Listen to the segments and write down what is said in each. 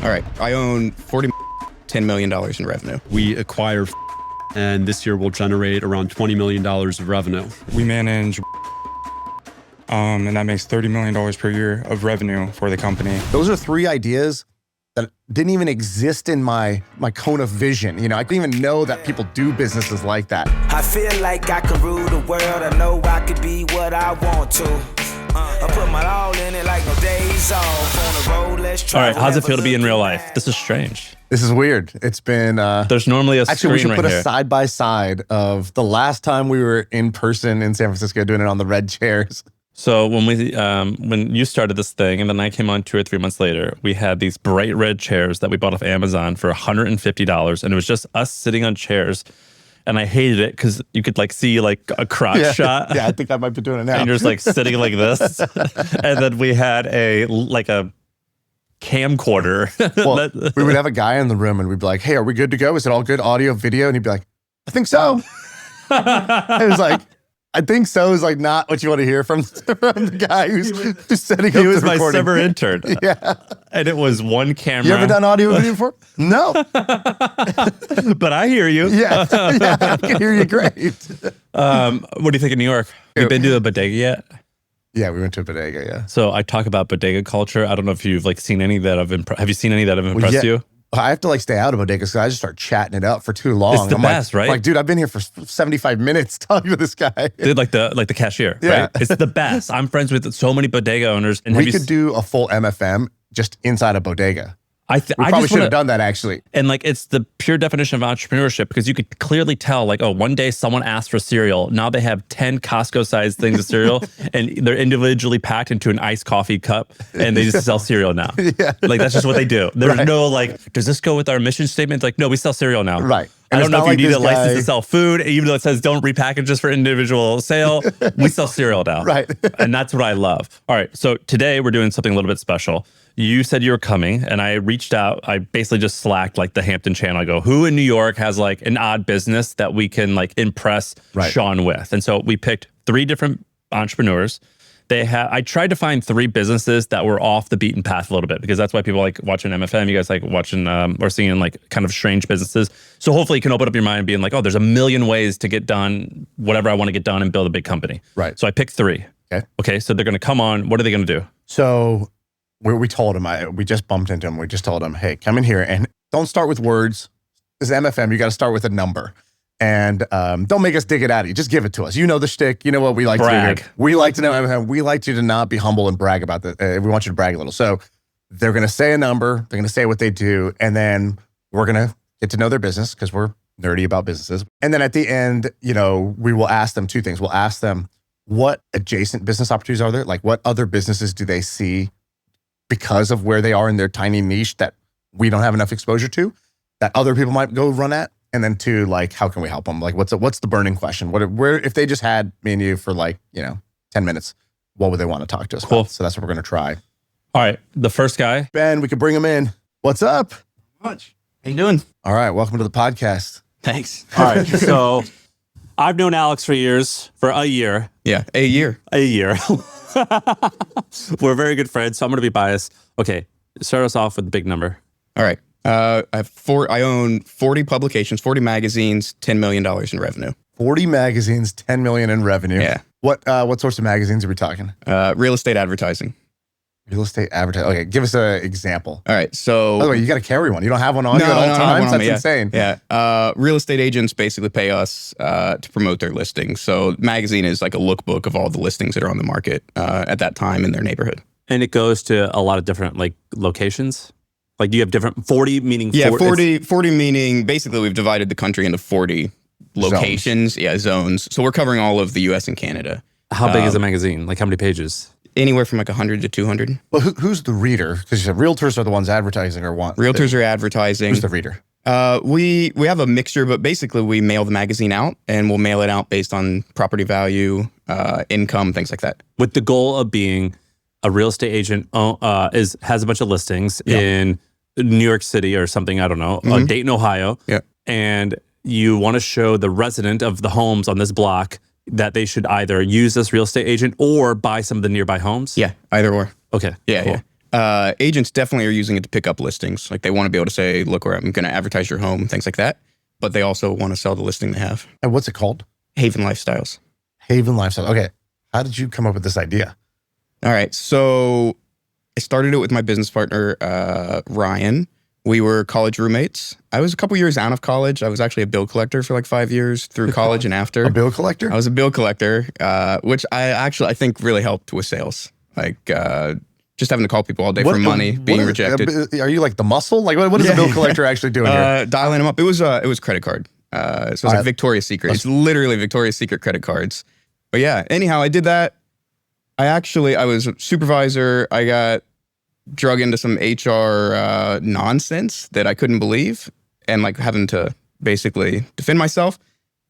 All right. I own $10 million in revenue. We acquire and this year we'll generate around $20 million of revenue. We manage and that makes $30 million per year of revenue for the company. Those are three ideas that didn't even exist in my cone of vision. You know, I didn't even know that people do businesses like that. I feel like I could rule the world. I know I could be what I want to. I put my all in it like no days off. On the road, let's try. All right, how's it feel to be in real life? This is strange. This is weird. It's been... There's normally a actually, we should screen put right a here. side-by-side of the last time we were in person in San Francisco doing it on the red chairs. So when you started this thing, and then I came on 2 or 3 months later, we had these bright red chairs that we bought off Amazon for $150, and it was just us sitting on chairs. And I hated it because you could like see like a crotch shot. Yeah, I think I might be doing it now. And you're just like sitting like this. And then we had a camcorder. Well, we would have a guy in the room and we'd be like, hey, are we good to go? Is it all good audio, video? And he'd be like, I think so. It was like, I think so is like not what you want to hear from the guy who's just setting up the recording. He was my summer intern. Yeah. And it was one camera. You ever done audio video before? No. But I hear you. Yeah, I can hear you great. What do you think of New York? Have you been to a bodega yet? Yeah, we went to a bodega, yeah. So I talk about bodega culture. I don't know if you've like seen any that have you seen any that have impressed you? I have to like stay out of bodegas because I just start chatting it up for too long. It's the best, right? Like, dude, I've been here for 75 minutes talking to this guy. Dude, like the cashier, Yeah. right? It's the best. I'm friends with so many bodega owners. And we could do a full MFM just inside a bodega. I probably should have done that actually. And like, it's the pure definition of entrepreneurship because you could clearly tell like, oh, one day someone asked for cereal. Now they have 10 Costco-sized things of cereal and they're individually packed into an iced coffee cup and they just sell cereal now. Yeah. Like, that's just what they do. There's no like, does this go with our mission statement? Like, no, we sell cereal now. Right. I don't know if you need a license to guy... sell food, even though it says don't repackage this for individual sale. We sell cereal now. Right. And that's what I love. All right. So today we're doing something a little bit special. You said you were coming and I reached out. I basically just slacked like the Hampton channel. I go, who in New York has like an odd business that we can like impress Shaan with? And so we picked 3 different entrepreneurs. I tried to find 3 businesses that were off the beaten path a little bit because that's why people like watching MFM. You guys like watching or seeing like kind of strange businesses. So hopefully you can open up your mind and being like, oh, there's a million ways to get done whatever I want to get done and build a big company. Right. So I picked 3. Okay. So they're going to come on. What are they going to do? So we told him, we just bumped into him. We just told him, hey, come in here and don't start with words. This is MFM. You got to start with a number. And don't make us dig it out of you. Just give it to us. You know the shtick. You know what we like to do here. We like to know MFM. We like you to not be humble and brag about that. We want you to brag a little. So they're going to say a number. They're going to say what they do. And then we're going to get to know their business because we're nerdy about businesses. And then at the end, you know, we will ask them 2 things. We'll ask them what adjacent business opportunities are there? Like what other businesses do they see because of where they are in their tiny niche that we don't have enough exposure to, that other people might go run at? And then 2, like, how can we help them? Like, what's the burning question? Where if they just had me and you for like, 10 minutes, what would they want to talk to us about? So that's what we're going to try. All right. The first guy. Ben, we can bring him in. What's up? Much. How you doing? All right. Welcome to the podcast. Thanks. All right. So I've known Alex for a year. Yeah, a year. We're very good friends, so I'm going to be biased. Okay. Start us off with the big number. All right. I own 40 publications, 40 magazines, $10 million in revenue. 40 magazines, 10 million in revenue. Yeah. What sorts of magazines are we talking? Real estate advertising. Real estate advertising. Okay, give us an example. All right. So, by the way, you got to carry one. You don't have one on you at all times. That's insane. Yeah. Real estate agents basically pay us to promote their listings. So, magazine is like a lookbook of all the listings that are on the market at that time in their neighborhood. And it goes to a lot of different like locations. Like, do you have different 40 meaning? Yeah, 40 meaning basically we've divided the country into 40 locations. Zones. So we're covering all of the U.S. and Canada. How big is a magazine? Like how many pages? Anywhere from like 100 to 200. Well, who's the reader? Because you said realtors are the ones advertising or want. Realtors are advertising. Who's the reader? We have a mixture, but basically we mail the magazine out and we'll mail it out based on property value, income, things like that. With the goal of being a real estate agent has a bunch of listings in New York City or something, I don't know, Dayton, Ohio. Yeah. And you want to show the resident of the homes on this block that they should either use this real estate agent or buy some of the nearby homes? Yeah, either or. Okay. Yeah, cool. yeah. Agents definitely are using it to pick up listings. Like they want to be able to say, look, where I'm going to advertise your home, things like that. But they also want to sell the listing they have. And what's it called? Haven Lifestyles. Haven Lifestyle. Okay. How did you come up with this idea? All right. So I started it with my business partner, Ryan. We were college roommates. I was a couple years out of college. I was actually a bill collector for like 5 years through college and after. A bill collector? I was a bill collector, which I think really helped with sales. Like just having to call people all day for money, being rejected. Are you like the muscle? Like what is a bill collector actually doing here? Dialing them up. It was credit card. So it was like Victoria's Secret. It's literally Victoria's Secret credit cards. But yeah, anyhow, I did that. I was a supervisor. I got drug into some HR nonsense that I couldn't believe and like having to basically defend myself.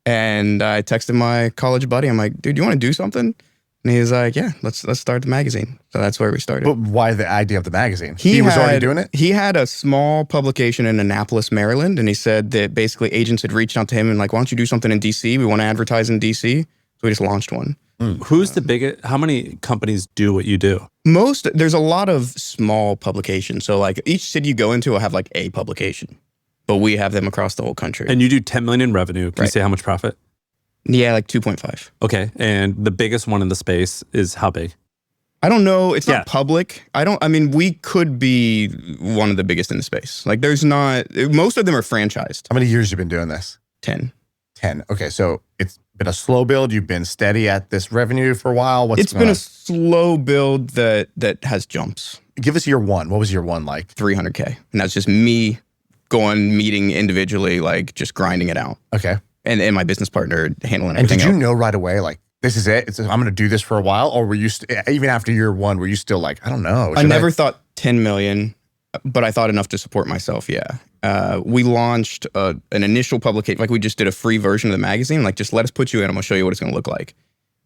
And I texted my college buddy. I'm like, dude, you want to do something? And he was like, yeah, let's start the magazine. So that's where we started. But why the idea of the magazine? He was already doing it? He had a small publication in Annapolis, Maryland. And he said that basically agents had reached out to him and like, why don't you do something in DC? We want to advertise in DC. So we just launched one. Who's the biggest? How many companies do what you do? There's a lot of small publications. So like each city you go into will have like a publication, but we have them across the whole country. And you do 10 million in revenue. Can you say how much profit? Yeah, like 2.5. Okay. And the biggest one in the space is how big? I don't know. It's not public. We could be one of the biggest in the space. Like most of them are franchised. How many years have you been doing this? 10. 10. Okay. So it's been a slow build. You've been steady at this revenue for a while. It's been a slow build that has jumps. Give us year one. What was year one like? 300K. And that's just me going, meeting individually, like just grinding it out. Okay. And my business partner handling everything. And did you know right away, like, this is it? I'm going to do this for a while? Or were you, even after year one, were you still like, I don't know. I never thought 10 million, but I thought enough to support myself, yeah. We launched an initial publication, like we just did a free version of the magazine, like just let us put you in, I'm going to show you what it's going to look like.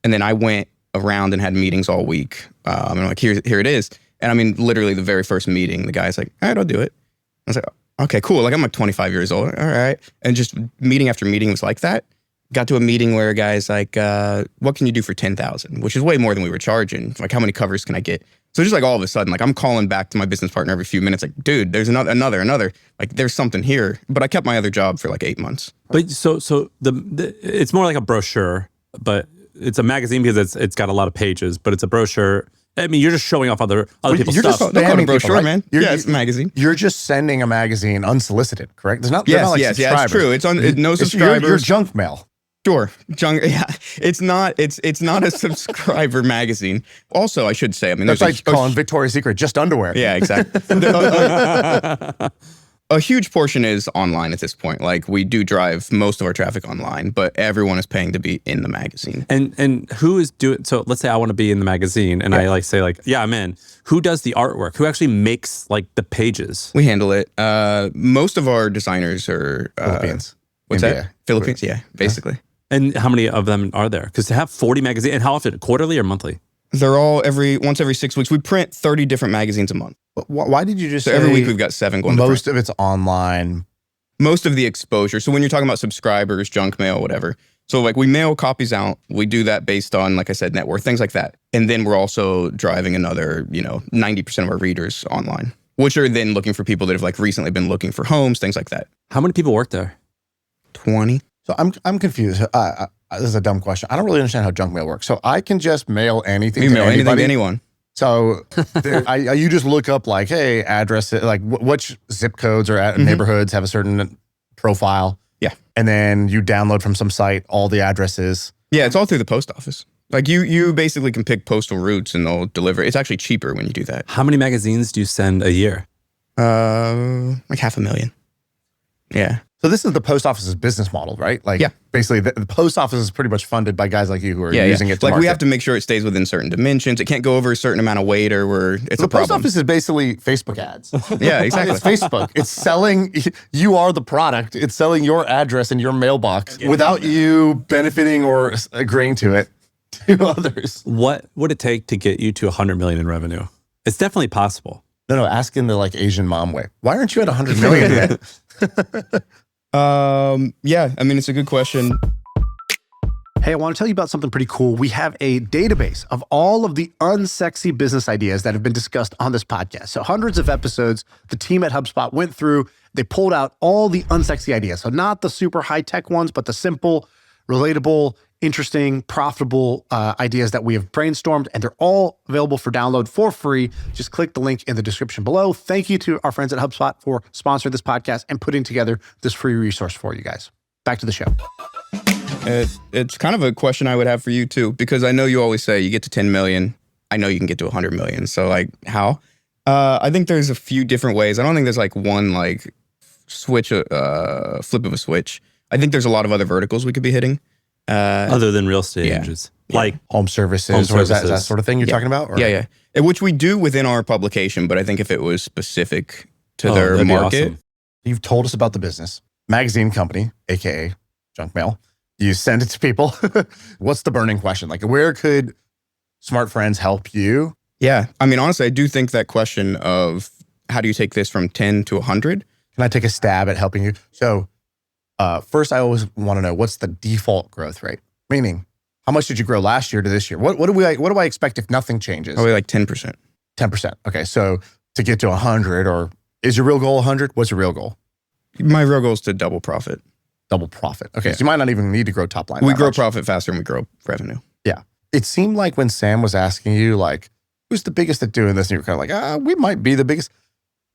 And then I went around and had meetings all week. And I'm like, here it is. And literally the very first meeting, the guy's like, all right, I'll do it. I was like, okay, cool. Like I'm like 25 years old. All right. And just meeting after meeting was like that. Got to a meeting where a guy's like, what can you do for 10,000? Which is way more than we were charging. Like how many covers can I get? So just like all of a sudden, like I'm calling back to my business partner every few minutes, like, dude, there's another. Like there's something here. But I kept my other job for like 8 months. But so the it's more like a brochure, but it's a magazine because it's got a lot of pages, but it's a brochure. You're just showing off other people's stuff. Don't call it a brochure, right? man. It's a magazine. You're just sending a magazine unsolicited, correct? There's not. Yes, not like it's true. It's on no subscribers. Your junk mail. Sure, junk. Yeah, it's not a subscriber magazine. Also, I should say, that's like calling Victoria's Secret just underwear. Yeah, exactly. A huge portion is online at this point. Like we do drive most of our traffic online, but everyone is paying to be in the magazine. And who is doing? So let's say I want to be in the magazine, and I say I'm in. Who does the artwork? Who actually makes like the pages? We handle it. Most of our designers are Philippines. What's that? Philippines, yeah, basically. And how many of them are there? Because to have 40 magazines, and how often? Quarterly or monthly? They're all once every 6 weeks. We print 30 different magazines a month. Why did you just say every week we've got 7 going? Most of it's online. Most of the exposure. So when you're talking about subscribers, junk mail, whatever. So like we mail copies out. We do that based on, like I said, net worth, things like that. And then we're also driving another, 90% of our readers online, which are then looking for people that have like recently been looking for homes, things like that. How many people work there? 20. So I'm confused. This is a dumb question. I don't really understand how junk mail works. So I can just mail anything to anybody? Anything to anyone. So you just look up like, hey, address, like which zip codes or neighborhoods have a certain profile. Yeah. And then you download from some site all the addresses. Yeah, it's all through the post office. Like you basically can pick postal routes and they'll deliver. It's actually cheaper when you do that. How many magazines do you send a year? Like 500,000. Yeah. So this is the post office's business model, right? Like, yeah. Basically, the post office is pretty much funded by guys like you who are using it to market. We have to make sure it stays within certain dimensions. It can't go over a certain amount of weight or where it's a problem. The post office is basically Facebook ads. Yeah, exactly. It's Facebook. It's selling, you are the product. It's selling your address in your mailbox without you benefiting or agreeing to it to others. What would it take to get you to 100 million in revenue? It's definitely possible. No, ask in the like Asian mom way. Why aren't you at 100 million yet? Yeah, it's a good question. Hey, I want to tell you about something pretty cool. We have a database of all of the unsexy business ideas that have been discussed on this podcast. So hundreds of episodes, the team at HubSpot went through, they pulled out all the unsexy ideas. So not the super high-tech ones, but the simple, relatable, interesting, profitable ideas that we have brainstormed, and they're all available for download for free. Just click the link in the description below. Thank you to our friends at HubSpot for sponsoring this podcast and putting together this free resource for you guys. Back to the show. It's kind of a question I would have for you too, because I know you always say you get to 10 million. I know you can get to 100 million. So like how? I think there's a few different ways. I don't think there's like one like switch, flip of a switch. I think there's a lot of other verticals we could be hitting. Other than real estate agents. Like home services, or is that sort of thing you're talking about? Or? Yeah. Which we do within our publication, but I think if it was specific to their market. Awesome. You've told us about the business. Magazine company, AKA junk mail. You send it to people. What's the burning question? Like, where could Smart Friends help you? Yeah. I mean, honestly, I do think that question of how do you take this from 10 to 100? Can I take a stab at helping you? So first, I always want to know, what's the default growth rate? Meaning, how much did you grow last year to this year? What do I expect if nothing changes? Probably like 10%. 10%. Okay. So to get to 100, or is your real goal 100? What's your real goal? My real goal is to double profit. Double profit. Okay. So you might not even need to grow top line. We grow profit faster than we grow revenue. Yeah. It seemed like when Sam was asking you, like, who's the biggest at doing this? And you were kind of like, we might be the biggest.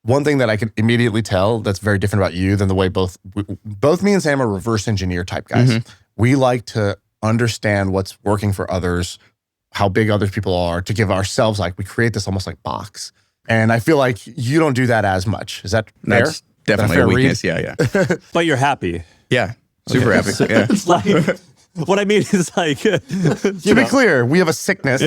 One thing that I could immediately tell that's very different about you than the way both me and Sam are reverse engineer type guys. Mm-hmm. We like to understand what's working for others, how big other people are, to give ourselves, like, we create this almost like box. And I feel like you don't do that as much. Is that fair? That's definitely a weakness. Yeah. But you're happy. Yeah. Super happy. So yeah. It's like, what I mean is like, to be clear, we have a sickness,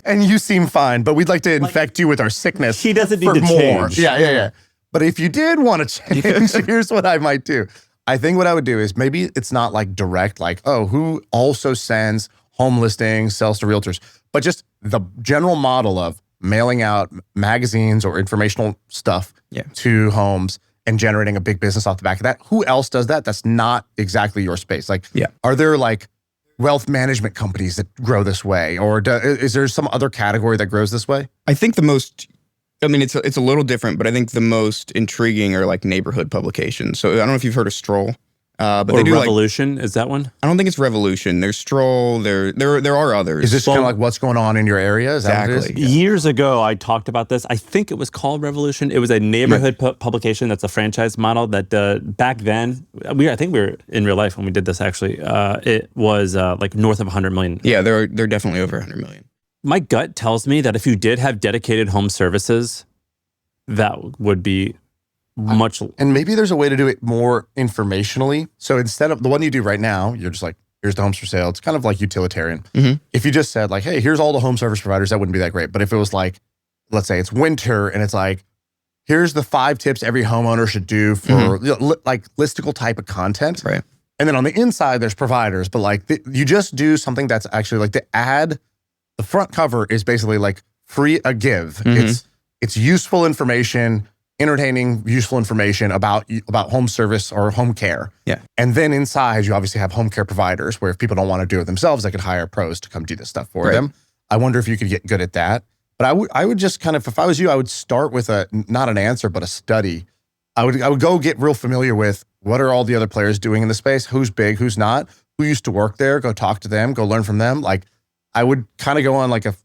and you seem fine, but we'd like to infect you with our sickness. He doesn't need to more. change. Yeah. But if you did want to change, here's what I might do. I think what I would do is, maybe it's not like direct, like, oh, who also sends home listings, sells to realtors, but just the general model of mailing out magazines or informational stuff to homes and generating a big business off the back of that. Who else does that? That's not exactly your space. Like, are there like wealth management companies that grow this way? Or is there some other category that grows this way? I think it's a little different, but I think the most intriguing are like neighborhood publications. So I don't know if you've heard of Stroll. But or they do Revolution, is that one? I don't think it's Revolution. There's Stroll. There are others. Is this kind of like what's going on in your area? Is that what it is? Years ago, I talked about this. I think it was called Revolution. It was a neighborhood publication that's a franchise model that back then, I think we were in real life when we did this actually. It was like north of 100 million. Yeah, they're definitely over 100 million. My gut tells me that if you did have dedicated home services, that would be much. And maybe there's a way to do it more informationally. So instead of the one you do right now, you're just like, here's the homes for sale. It's kind of like utilitarian. Mm-hmm. If you just said like, hey, here's all the home service providers, that wouldn't be that great. But if it was like, let's say it's winter and it's like, here's the 5 tips every homeowner should do for like listicle type of content. Right. And then on the inside, there's providers. But like you just do something that's actually like the ad, the front cover is basically like free a give. Mm-hmm. It's useful information, entertaining, useful information about home service or home care. Yeah. And then inside, you obviously have home care providers where if people don't want to do it themselves, they could hire pros to come do this stuff for them. I wonder if you could get good at that. But I would just kind of, if I was you, I would start with not an answer, but a study. I would go get real familiar with what are all the other players doing in the space, who's big, who's not, who used to work there, go talk to them, go learn from them. Like I would kind of go on like a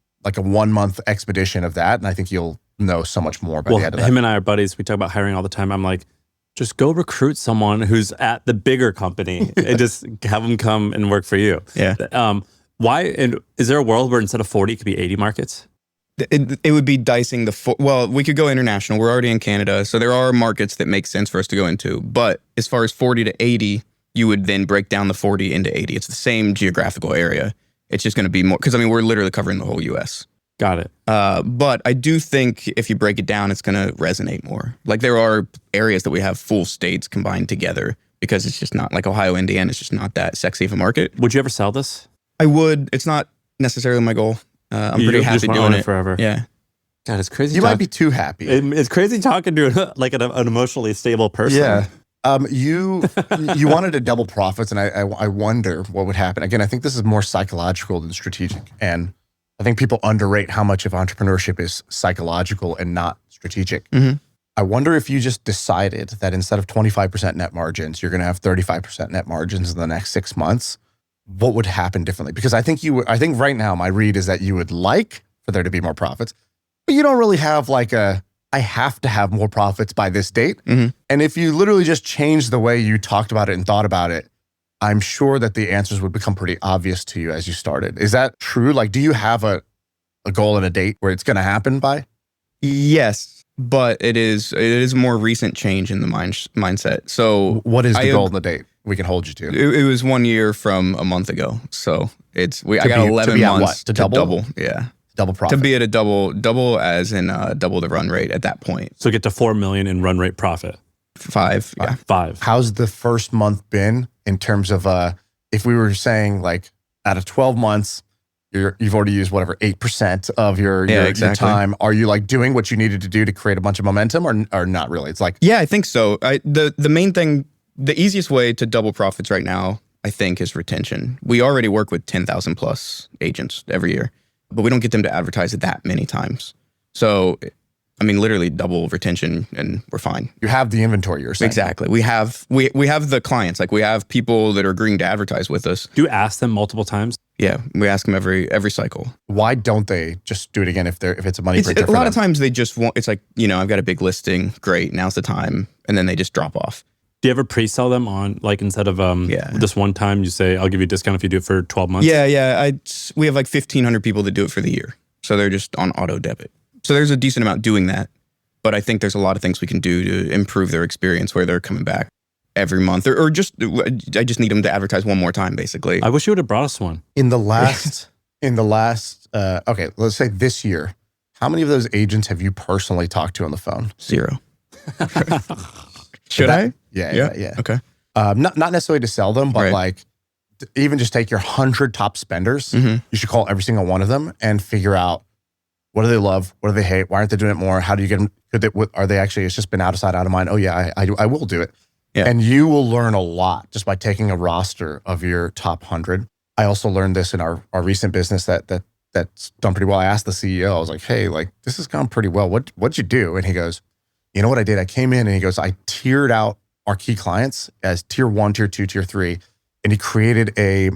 1 month expedition of that. And I think you'll know so much more by the end of that. Him and I are buddies. We talk about hiring all the time. I'm like, just go recruit someone who's at the bigger company and just have them come and work for you. Yeah. Why? And is there a world where instead of 40, it could be 80 markets? It would be dicing well, we could go international. We're already in Canada. So there are markets that make sense for us to go into. But as far as 40 to 80, you would then break down the 40 into 80. It's the same geographical area. It's just going to be more, because I mean, we're literally covering the whole US. Got it. But I do think if you break it down, it's going to resonate more. Like there are areas that we have full states combined together because it's just not like Ohio, Indiana. It's just not that sexy of a market. Would you ever sell this? I would. It's not necessarily my goal. I'm pretty happy doing it forever. Yeah. God, it's crazy. You might be too happy. It's crazy talking to like an emotionally stable person. Yeah. You wanted to double profits, and I wonder what would happen. Again, I think this is more psychological than strategic, and I think people underrate how much of entrepreneurship is psychological and not strategic. Mm-hmm. I wonder if you just decided that instead of 25% net margins, you're going to have 35% net margins in the next 6 months. What would happen differently? Because I think right now my read is that you would like for there to be more profits, but you don't really have like I have to have more profits by this date. Mm-hmm. And if you literally just change the way you talked about it and thought about it, I'm sure that the answers would become pretty obvious to you as you started. Is that true? Like, do you have a goal and a date where it's going to happen by? Yes, but it is a more recent change in the mindset. So What is the goal and the date we can hold you to? it was 1 year from a month ago. So I got 11 be at months what? To double? Yeah. Double profit. To be at a double as in double the run rate at that point. So get to 4 million in run rate profit. 5, yeah. 5. How's the first month been in terms of if we were saying like out of 12 months, you've already used whatever 8% of your time. Are you like doing what you needed to do to create a bunch of momentum or not really? It's like, Yeah, I think so. The main thing, the easiest way to double profits right now, I think, is retention. We already work with 10,000 plus agents every year, but we don't get them to advertise it that many times. So, I mean, literally double retention and we're fine. you have the inventory you're saying. Exactly. We have the clients. Like we have people that are agreeing to advertise with us. Do you ask them multiple times? Yeah, we ask them every cycle. Why don't they just do it again if it's a money It's, printer a for lot them? of times they just want. It's like, I've got a big listing. Great, now's the time, and then they just drop off. Do you ever pre-sell them on, like, instead of this one time, you say, I'll give you a discount if you do it for 12 months? Yeah. We have like 1,500 people that do it for the year, so they're just on auto debit. So there's a decent amount doing that, but I think there's a lot of things we can do to improve their experience where they're coming back every month, or just I just need them to advertise one more time, basically. I wish you would have brought us one. In the last, okay, let's say this year, how many of those agents have you personally talked to on the phone? 0. Should I? Yeah. Okay. Not necessarily to sell them, but Right. like even just take your 100 top spenders. Mhm. You should call every single one of them and figure out what do they love, what do they hate, why aren't they doing it more? How do you get them? Are they actually? It's just been out of sight, out of mind. Oh yeah, I will do it. Yeah. And you will learn a lot just by taking a roster of your top 100. I also learned this in our recent business that's done pretty well. I asked the CEO, I was like, hey, like this has gone pretty well. What'd you do? And he goes, you know what I did? I came in and he goes, I tiered out our key clients as tier 1, tier 2, tier 3. And he created a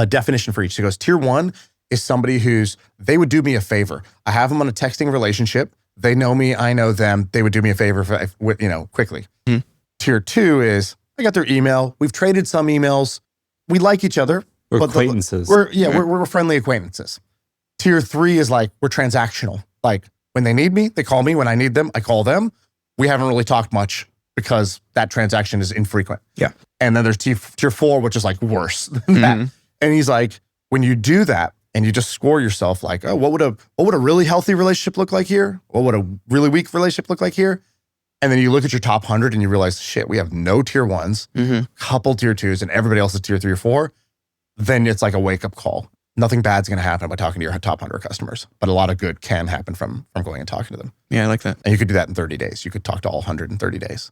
definition for each. So he goes, tier 1 is somebody they would do me a favor. I have them on a texting relationship. They know me, I know them. They would do me a favor quickly. Hmm. Tier 2 is, I got their email. We've traded some emails. We like each other. We're but acquaintances. We're friendly acquaintances. Tier 3 is like, we're transactional. Like when they need me, they call me. When I need them, I call them. We haven't really talked much because that transaction is infrequent. Yeah. And then there's tier 4, which is like worse than that. And he's like, when you do that and you just score yourself like, oh, what would a really healthy relationship look like here? What would a really weak relationship look like here? And then you look at your top 100 and you realize, shit, we have no tier 1s, couple tier 2s, and everybody else is tier 3 or 4. Then it's like a wake-up call. Nothing bad's going to happen by talking to your top 100 customers, but a lot of good can happen from going and talking to them. Yeah, I like that. And you could do that in 30 days. You could talk to all 100 in 30 days.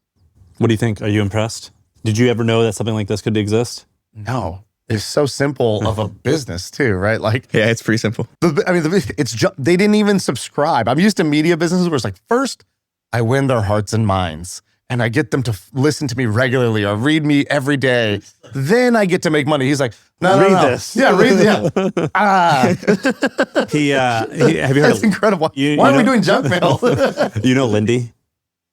What do you think? Are you impressed? Did you ever know that something like this could exist? No, it's so simple of a business too, right? Like, Yeah, it's pretty simple. it's just, they didn't even subscribe. I'm used to media businesses where it's like, first, I win their hearts and minds. And I get them to listen to me regularly or read me every day. Then I get to make money. He's like, no, Read no. this. Yeah, read this. Yeah. Have you heard That's of, incredible. You Why are we know- doing junk mail? you know Lindy?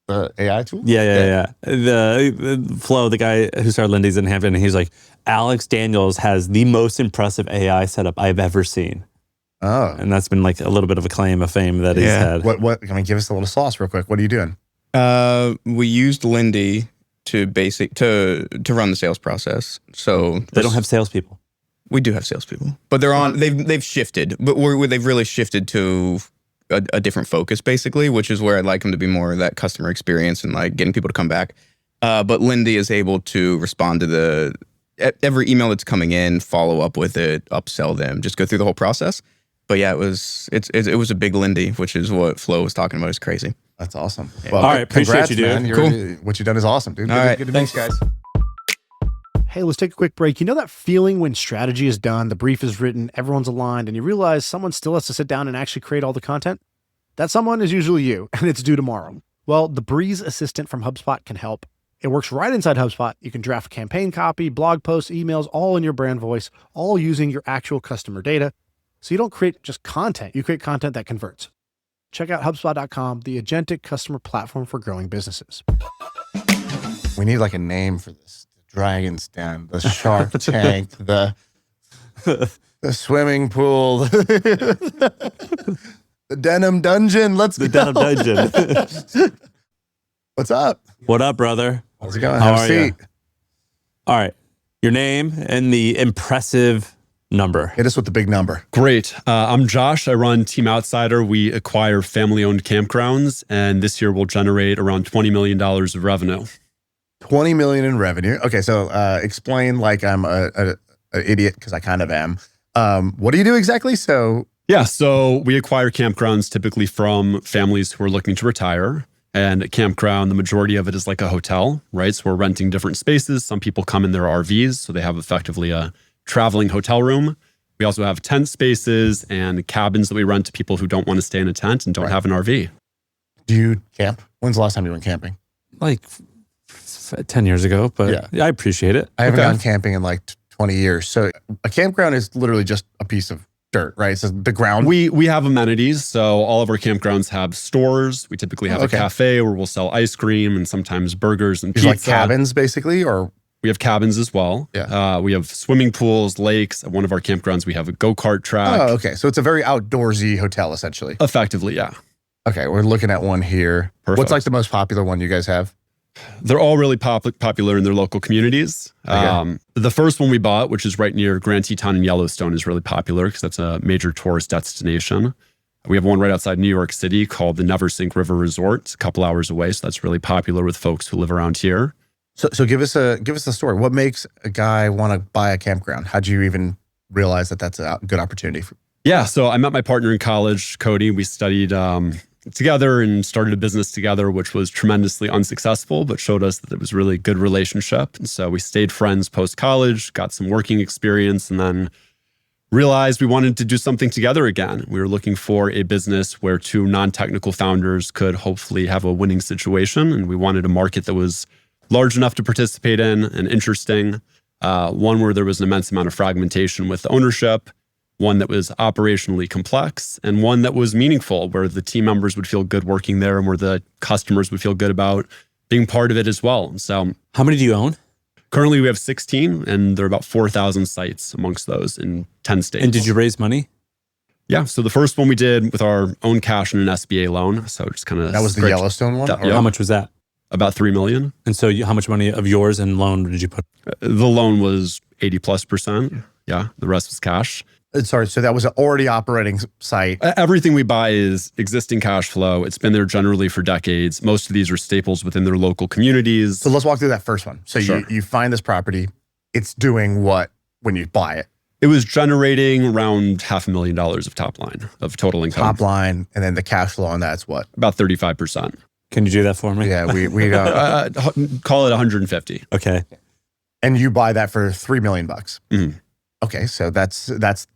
The AI tool? Yeah. The Flo, the guy who started Lindy's in Hampton, and he's like, Alex Daniels has the most impressive AI setup I've ever seen. Oh. And that's been like a little bit of a claim of fame that he's Yeah. had. What, I mean, give us a little sauce real quick. What are you doing? We used Lindy to run the sales process. So They don't have salespeople. We do have salespeople, but they're on. They've shifted, but they've really shifted to a different focus, basically, which is where I'd like them to be more of that customer experience and like getting people to come back. But Lindy is able to respond to every email that's coming in, follow up with it, upsell them, just go through the whole process. But yeah, it was a big Lindy, which is what Flo was talking about. It's crazy. That's awesome. All right, appreciate congrats, you, dude. man. What you've done is awesome, dude. All right, good to thanks, meet you. guys. Hey, let's take a quick break. You know that feeling when strategy is done, the brief is written, everyone's aligned, and you realize someone still has to sit down and actually create all the content? That someone is usually you, and it's due tomorrow. Well, the Breeze Assistant from HubSpot can help. It works right inside HubSpot. You can draft campaign copy, blog posts, emails, all in your brand voice, all using your actual customer data. So you don't create just content, you create content that converts. Check out HubSpot.com, the agentic customer platform for growing businesses. We need like a name for this. The Dragon's Den, the Shark Tank, the swimming pool, the Denim Dungeon. Let's go. The Denim Dungeon. What's up? What up, brother? How's it going? How Have a are you? seat. All right. Your name and the impressive number. Hit us with the big number. Great. I'm Josh. I run Team Outsider. We acquire family-owned campgrounds, and this year we'll generate around $20 million of revenue. 20 million in revenue. Okay, so explain like I'm a idiot because I kind of am. What do you do exactly? So We acquire campgrounds typically from families who are looking to retire. And a campground, the majority of it is like a hotel, right? So we're renting different spaces. Some people come in their RVs, so they have effectively a traveling hotel room. We also have tent spaces and cabins that we rent to people who don't want to stay in a tent and don't have an RV. do you camp? When's the last time you went camping? Like 10 years ago, but I appreciate it. I haven't gone camping in like 20 years. So a campground is literally just a piece of dirt, right? So the ground. We have amenities. So all of our campgrounds have stores. We typically have a cafe where we'll sell ice cream and sometimes burgers and pizza. Like cabins basically, or? We have cabins as well. Yeah. We have swimming pools, lakes. At one of our campgrounds, we have a go-kart track. Oh, okay. So it's a very outdoorsy hotel essentially. Effectively, yeah. Okay, we're looking at one here. Perfect. What's like the most popular one you guys have? They're all really popular in their local communities. The first one we bought, which is right near Grand Teton and Yellowstone, is really popular because that's a major tourist destination. We have one right outside New York City called the Never Sink River Resort. It's a couple hours away, so that's really popular with folks who live around here. So give us the story. What makes a guy want to buy a campground? How'd you even realize that that's a good opportunity for? Yeah, so I met my partner in college, Cody. We studied together and started a business together, which was tremendously unsuccessful, but showed us that it was really a good relationship. And so we stayed friends post-college, got some working experience, and then realized we wanted to do something together again. We were looking for a business where two non-technical founders could hopefully have a winning situation. And we wanted a market that was large enough to participate in and interesting. One where there was an immense amount of fragmentation with ownership, one that was operationally complex, and one that was meaningful, where the team members would feel good working there and where the customers would feel good about being part of it as well. So how many do you own? Currently we have 16, and there are about 4,000 sites amongst those in 10 states. And did you raise money? Yeah. So the first one we did with our own cash and an SBA loan. So just kind of— That was the Yellowstone one? Yeah. How much was that? About $3 million. And so how much money of yours and loan did you put? The loan was 80+%. Yeah. The rest was cash. Sorry, so that was an already operating site. Everything we buy is existing cash flow. It's been there generally for decades. Most of these are staples within their local communities. So let's walk through that first one. So Sure. you find this property. It's doing what when you buy it? It was generating around $500,000 of top line of total income. Top line, and then the cash flow on that's what? About 35%. Can you do that for me? Yeah, we call it 150. Okay. And you buy that for $3 million. Mhm. Okay, so that's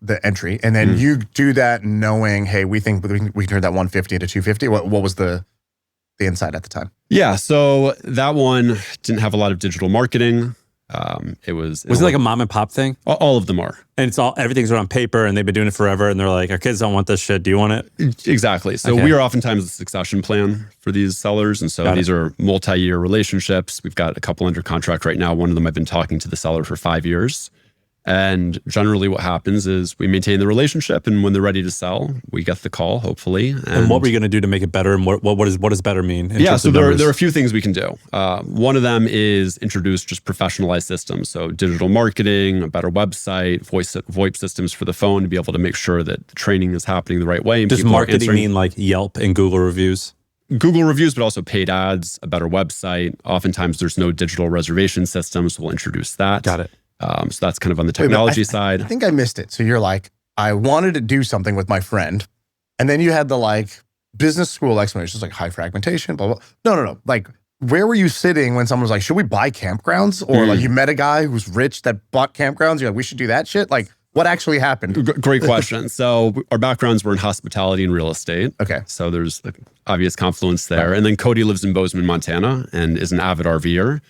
the entry, and then you do that knowing, hey, we think we can turn that 150 into 250. What was the insight at the time? Yeah, so that one didn't have a lot of digital marketing. It was it like a mom and pop thing? All of them are. And everything's on paper, and they've been doing it forever, and they're like, our kids don't want this shit. Do you want it? Exactly. So we are oftentimes the succession plan for these sellers. And so these are multi-year relationships. We've got a couple under contract right now. One of them I've been talking to the seller for 5 years. And generally what happens is we maintain the relationship, and when they're ready to sell, we get the call, hopefully. And what were you going to do to make it better? And what does better mean? Yeah, so there are a few things we can do. One of them is introduce just professionalized systems. So digital marketing, a better website, VoIP systems for the phone to be able to make sure that the training is happening the right way. And does marketing mean like Yelp and Google reviews? Google reviews, but also paid ads, a better website. Oftentimes there's no digital reservation systems. So we'll introduce that. Got it. So that's kind of on the technology side. I think I missed it. So you're like, I wanted to do something with my friend, and then you had the like business school explanations like high fragmentation, blah, blah. No. Like, where were you sitting when someone was like, should we buy campgrounds? Or like you met a guy who's rich that bought campgrounds. You're like, we should do that shit. Like, what actually happened? Great question. So our backgrounds were in hospitality and real estate. Okay. So there's an obvious confluence there. Right. And then Cody lives in Bozeman, Montana, and is an avid RVer.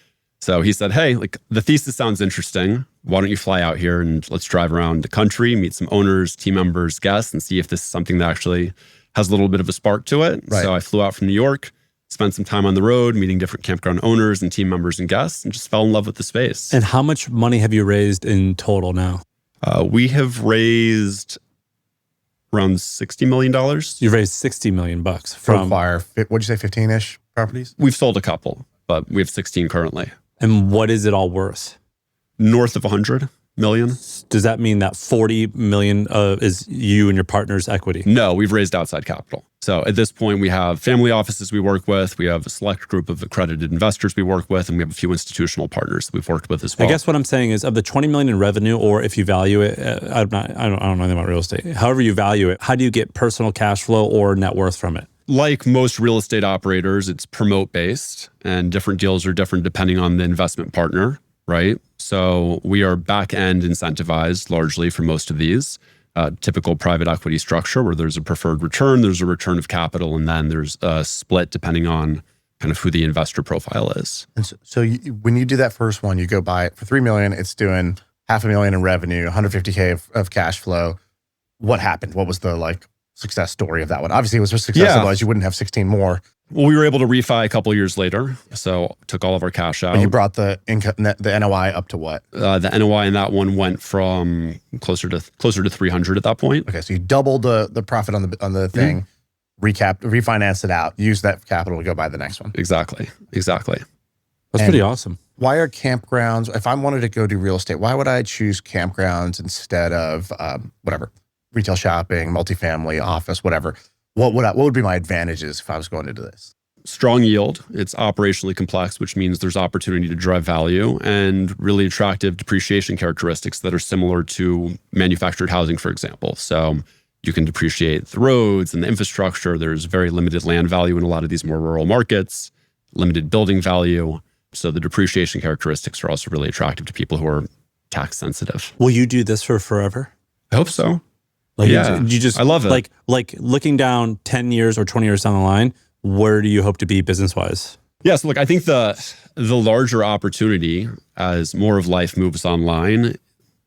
So he said, hey, like the thesis sounds interesting. Why don't you fly out here and let's drive around the country, meet some owners, team members, guests, and see if this is something that actually has a little bit of a spark to it. Right. So I flew out from New York, spent some time on the road, meeting different campground owners and team members and guests, and just fell in love with the space. And how much money have you raised in total now? We have raised around $60 million. You've raised $60 million from acquire, what'd you say, 15-ish properties? We've sold a couple, but we have 16 currently. And what is it all worth? North of 100 million. Does that mean that 40 million is you and your partner's equity? No, we've raised outside capital. So at this point, we have family offices we work with. We have a select group of accredited investors we work with, and we have a few institutional partners we've worked with as well. I guess what I'm saying is, of the 20 million in revenue, or if you value it, I don't know anything about real estate. However you value it, how do you get personal cash flow or net worth from it? Like most real estate operators, it's promote based, and different deals are different depending on the investment partner, right? So we are back end incentivized largely for most of these. Typical private equity structure where there's a preferred return, there's a return of capital, and then there's a split depending on kind of who the investor profile is. And so when you do that first one, you go buy it for $3 million, it's doing $500,000 in revenue, $150K of cash flow. What happened? What was the success story of that one? Obviously it was a success, otherwise you wouldn't have 16 more. Well, we were able to refi a couple of years later, so took all of our cash out. And you brought the income, the NOI up to what? The NOI in that one went from closer to 300 at that point. Okay, so you doubled the profit on the thing, refinanced it out, used that capital to go buy the next one. Exactly. That's pretty awesome. Why are campgrounds? If I wanted to go do real estate, why would I choose campgrounds instead of whatever, retail shopping, multifamily, office, whatever? What would be my advantages if I was going into this? Strong yield. It's operationally complex, which means there's opportunity to drive value, and really attractive depreciation characteristics that are similar to manufactured housing, for example. So you can depreciate the roads and the infrastructure. There's very limited land value in a lot of these more rural markets, limited building value. So the depreciation characteristics are also really attractive to people who are tax sensitive. Will you do this for forever? I hope so. You just, I love it. Like looking down 10 years or 20 years down the line, where do you hope to be business-wise? Yeah, so look, I think the larger opportunity as more of life moves online,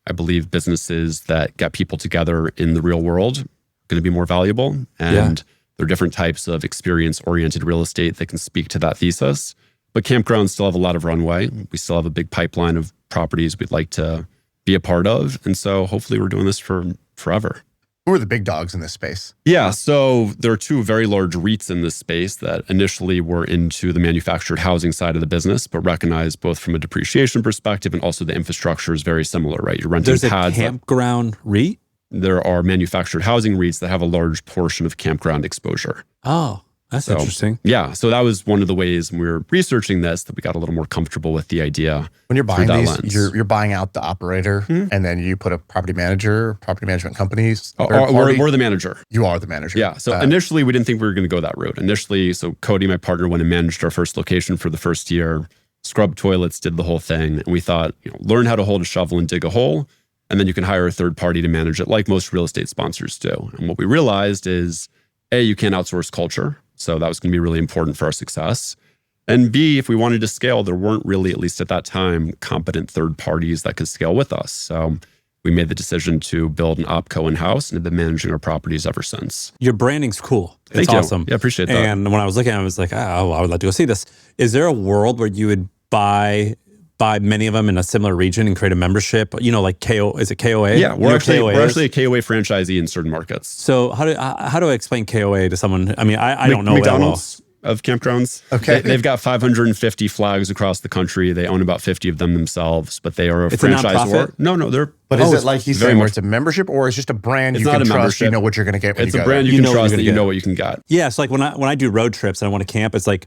I believe businesses that get people together in the real world are going to be more valuable. And there are different types of experience-oriented real estate that can speak to that thesis. But campgrounds still have a lot of runway. We still have a big pipeline of properties we'd like to be a part of. And so hopefully we're doing this for forever. Who are the big dogs in this space? Yeah, so there are two very large REITs in this space that initially were into the manufactured housing side of the business, but recognize both from a depreciation perspective and also the infrastructure is very similar, right? You're renting pads. There's a campground REIT? There are manufactured housing REITs that have a large portion of campground exposure. Oh, that's interesting. Yeah, so that was one of the ways when we were researching this that we got a little more comfortable with the idea. When you're buying these, you're buying out the operator, and then you put a property management companies. We're the manager. You are the manager. Yeah. So initially, we didn't think we were going to go that route. Initially, so Cody, my partner, went and managed our first location for the first year, scrubbed toilets, did the whole thing, and we thought, learn how to hold a shovel and dig a hole, and then you can hire a third party to manage it, like most real estate sponsors do. And what we realized is, A, you can't outsource culture. So that was going to be really important for our success. And B, if we wanted to scale, there weren't really, at least at that time, competent third parties that could scale with us. So we made the decision to build an OpCo in-house and have been managing our properties ever since. Your branding's cool. It's Thank you. Awesome. Yeah, appreciate that. And when I was looking at it, I was like, I would like to go see this. Is there a world where you would buy many of them in a similar region and create a membership? Like is it KOA? Yeah, we're actually a KOA franchisee in certain markets. So how do I explain KOA to someone? I mean, I don't know McDonald's of campgrounds. Okay. They've got 550 flags across the country. They own about 50 of them themselves, but they are a franchisor. No, they're. But is it like he's saying where it's a membership, or it's just a brand you can trust, you know what you're going to get when you go? It's a brand you can trust that you know what you can get. Yeah, it's like when I do road trips and I want to camp, it's like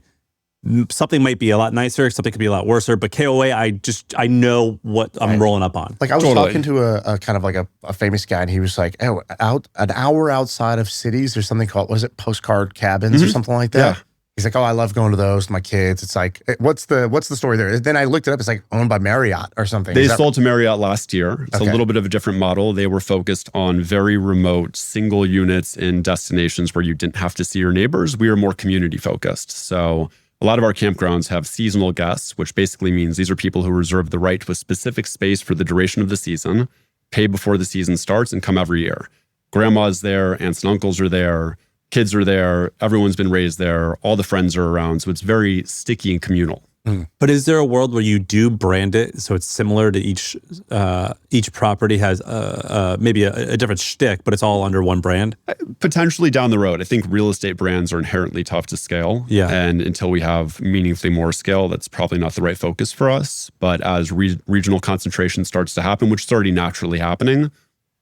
something might be a lot nicer, something could be a lot worse, but KOA, I know what I'm rolling up on. Like I was talking to a kind of like a famous guy, and he was like, "Oh, out an hour outside of cities, there's something called, was it postcard cabins or something like that?" Yeah. He's like, "Oh, I love going to those with my kids." It's like, what's the story there? Then I looked it up. It's like owned by Marriott or something. They sold to Marriott last year. It's Okay. a little bit of a different model. They were focused on very remote single units in destinations where you didn't have to see your neighbors. We are more community focused. So a lot of our campgrounds have seasonal guests, which basically means these are people who reserve the right to a specific space for the duration of the season, pay before the season starts, and come every year. Grandma's there, aunts and uncles are there, kids are there, everyone's been raised there, all the friends are around. So it's very sticky and communal. But is there a world where you do brand it so it's similar to each property has maybe a different shtick, but it's all under one brand? Potentially down the road. I think real estate brands are inherently tough to scale. Yeah. And until we have meaningfully more scale, that's probably not the right focus for us. But as regional concentration starts to happen, which is already naturally happening,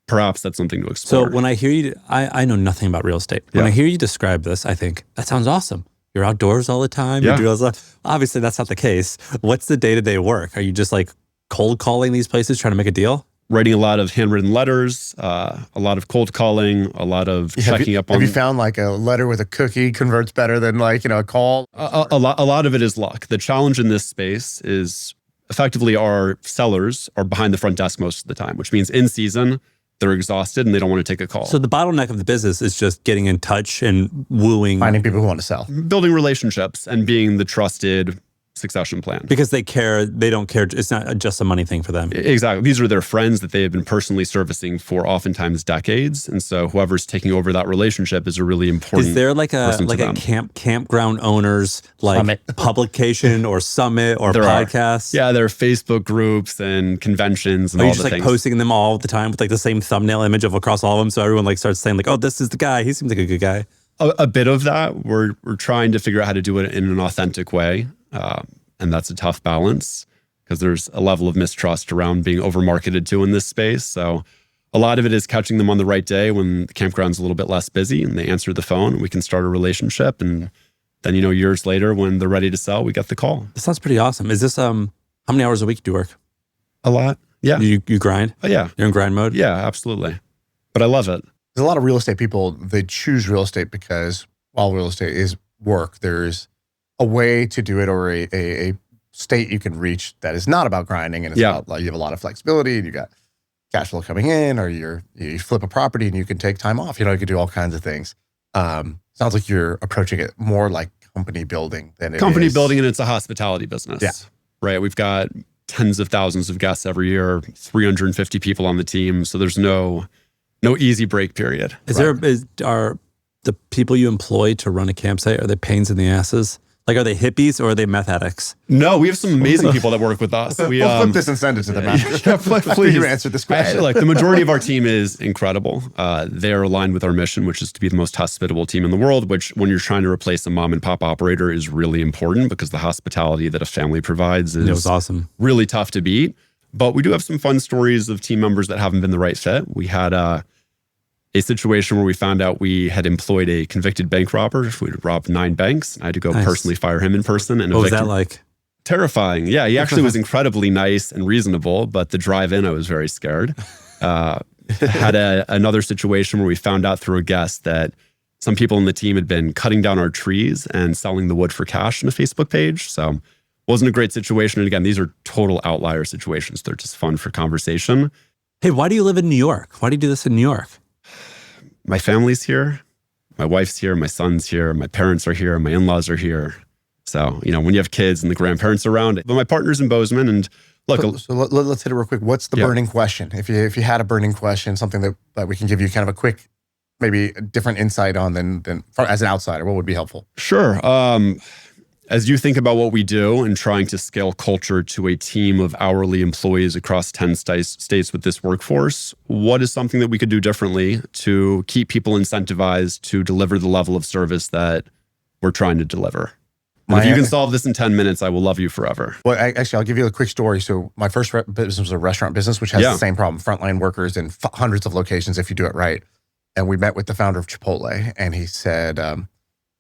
perhaps that's something to explore. So when I hear you, I know nothing about real estate. When I hear you describe this, I think that sounds awesome. You're outdoors all the time. Yeah. You do all this stuff. Obviously, that's not the case. What's the day-to-day work? Are you just like cold calling these places, trying to make a deal? Writing a lot of handwritten letters, a lot of cold calling, a lot of checking up on. Have you found like a letter with a cookie converts better than like, a call? A lot of it is luck. The challenge in this space is effectively our sellers are behind the front desk most of the time, which means in season, they're exhausted and they don't want to take a call. So the bottleneck of the business is just getting in touch and wooing. Finding people who want to sell. Building relationships and being the trusted succession plan. Because they care, they don't care. It's not just a money thing for them. Exactly. These are their friends that they have been personally servicing for oftentimes decades. And so whoever's taking over that relationship is a really important. Is there like a person to them. campground owners publication or summit or podcast? Yeah, there are Facebook groups and conventions and Are all you just the like things. posting them all the time with like the same thumbnail image of across all of them, so everyone like starts saying like, "Oh, this is the guy. He seems like a good guy." A bit of that. We're trying to figure out how to do it in an authentic way. And that's a tough balance because there's a level of mistrust around being over-marketed to in this space. So a lot of it is catching them on the right day when the campground's a little bit less busy and they answer the phone. We can start a relationship. And then, years later when they're ready to sell, we get the call. This sounds pretty awesome. Is this, how many hours a week do you work? A lot. Yeah. You grind? Oh, yeah. You're in grind mode? Yeah, absolutely. But I love it. There's a lot of real estate people, they choose real estate because while real estate is work, there's a way to do it or a state you can reach that is not about grinding and it's about like you have a lot of flexibility and you got cash flow coming in or you flip a property and you can take time off. You can do all kinds of things. Sounds like you're approaching it more like company building than it Company is. building, and it's a hospitality business. Yeah. Right. We've got tens of thousands of guests every year, 350 people on the team. So there's no easy break period. Are the people you employ to run a campsite, are they pains in the asses? Like, are they hippies or are they meth addicts? No, we have some amazing people that work with us. We'll flip this and send it to them after. Please. You answered this question. Look, the majority of our team is incredible. They are aligned with our mission, which is to be the most hospitable team in the world, which when you're trying to replace a mom and pop operator is really important because the hospitality that a family provides is awesome. Really tough to beat. But we do have some fun stories of team members that haven't been the right fit. We had a situation where we found out we had employed a convicted bank robber. We had robbed 9 banks. I had to go personally fire him in person. And what was that like? Terrifying. Yeah, he actually was incredibly nice and reasonable, but the drive in, I was very scared. Had another situation where we found out through a guest that some people in the team had been cutting down our trees and selling the wood for cash on a Facebook page. So wasn't a great situation. And again, these are total outlier situations. They're just fun for conversation. Hey, why do you live in New York? Why do you do this in New York? My family's here, my wife's here, my son's here, my parents are here, my in-laws are here. So, when you have kids and the grandparents around, but my partner's in Bozeman and look. So let's hit it real quick. What's the burning question? If you had a burning question, something that we can give you kind of a quick, maybe a different insight on than as an outsider, what would be helpful? Sure. As you think about what we do and trying to scale culture to a team of hourly employees across 10 states with this workforce, what is something that we could do differently to keep people incentivized to deliver the level of service that we're trying to deliver? And if you can solve this in 10 minutes, I will love you forever. Well, actually, I'll give you a quick story. So my first business was a restaurant business, which has the same problem, frontline workers in hundreds of locations if you do it right. And we met with the founder of Chipotle, and he said,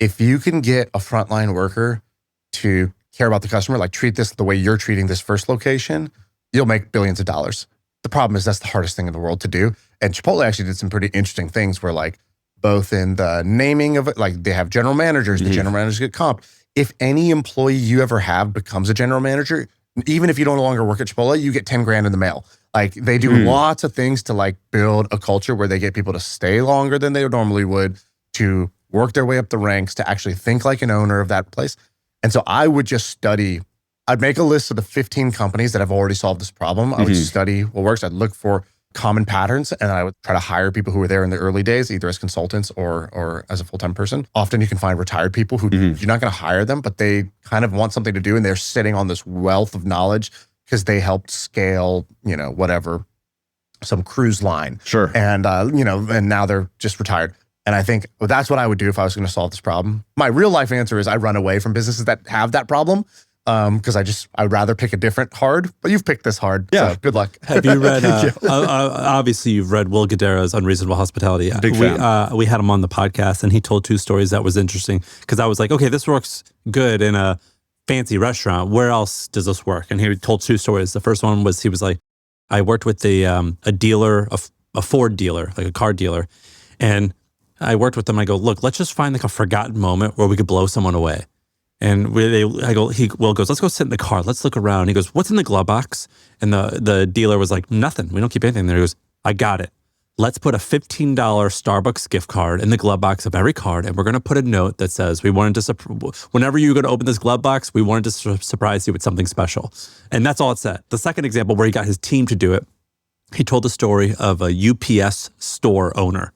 if you can get a frontline worker to care about the customer, like treat this the way you're treating this first location, you'll make billions of dollars. The problem is that's the hardest thing in the world to do. And Chipotle actually did some pretty interesting things where like both in the naming of it, like they have general managers, the general managers get comp. If any employee you ever have becomes a general manager, even if you no longer work at Chipotle, you get 10 grand in the mail. Like they do lots of things to like build a culture where they get people to stay longer than they normally would, to work their way up the ranks, to actually think like an owner of that place. And so I would just study, I'd make a list of the 15 companies that have already solved this problem. I would study what works. I'd look for common patterns, and I would try to hire people who were there in the early days, either as consultants or as a full-time person. Often you can find retired people who you're not going to hire them, but they kind of want something to do, and they're sitting on this wealth of knowledge because they helped scale, whatever, some cruise line. Sure. And, and now they're just retired. And I think that's what I would do if I was going to solve this problem. My real life answer is I run away from businesses that have that problem. Because I'd rather pick a different hard, but you've picked this hard. Yeah. So good luck. Have you read, obviously you've read Will Guidera's Unreasonable Hospitality. Big fan. We had him on the podcast and he told 2 stories that was interesting because I was like, okay, this works good in a fancy restaurant. Where else does this work? And he told 2 stories. The first one was, he was like, I worked with a dealer, a Ford dealer, like a car dealer. And I worked with them. I go, look, let's just find like a forgotten moment where we could blow someone away. And Will goes, let's go sit in the car. Let's look around. He goes, what's in the glove box? And the dealer was like, nothing. We don't keep anything there. He goes, I got it. Let's put a $15 Starbucks gift card in the glove box of every card. And we're going to put a note that says, whenever you're going to open this glove box, we wanted to surprise you with something special. And that's all it said. The second example where he got his team to do it, he told the story of a UPS store owner.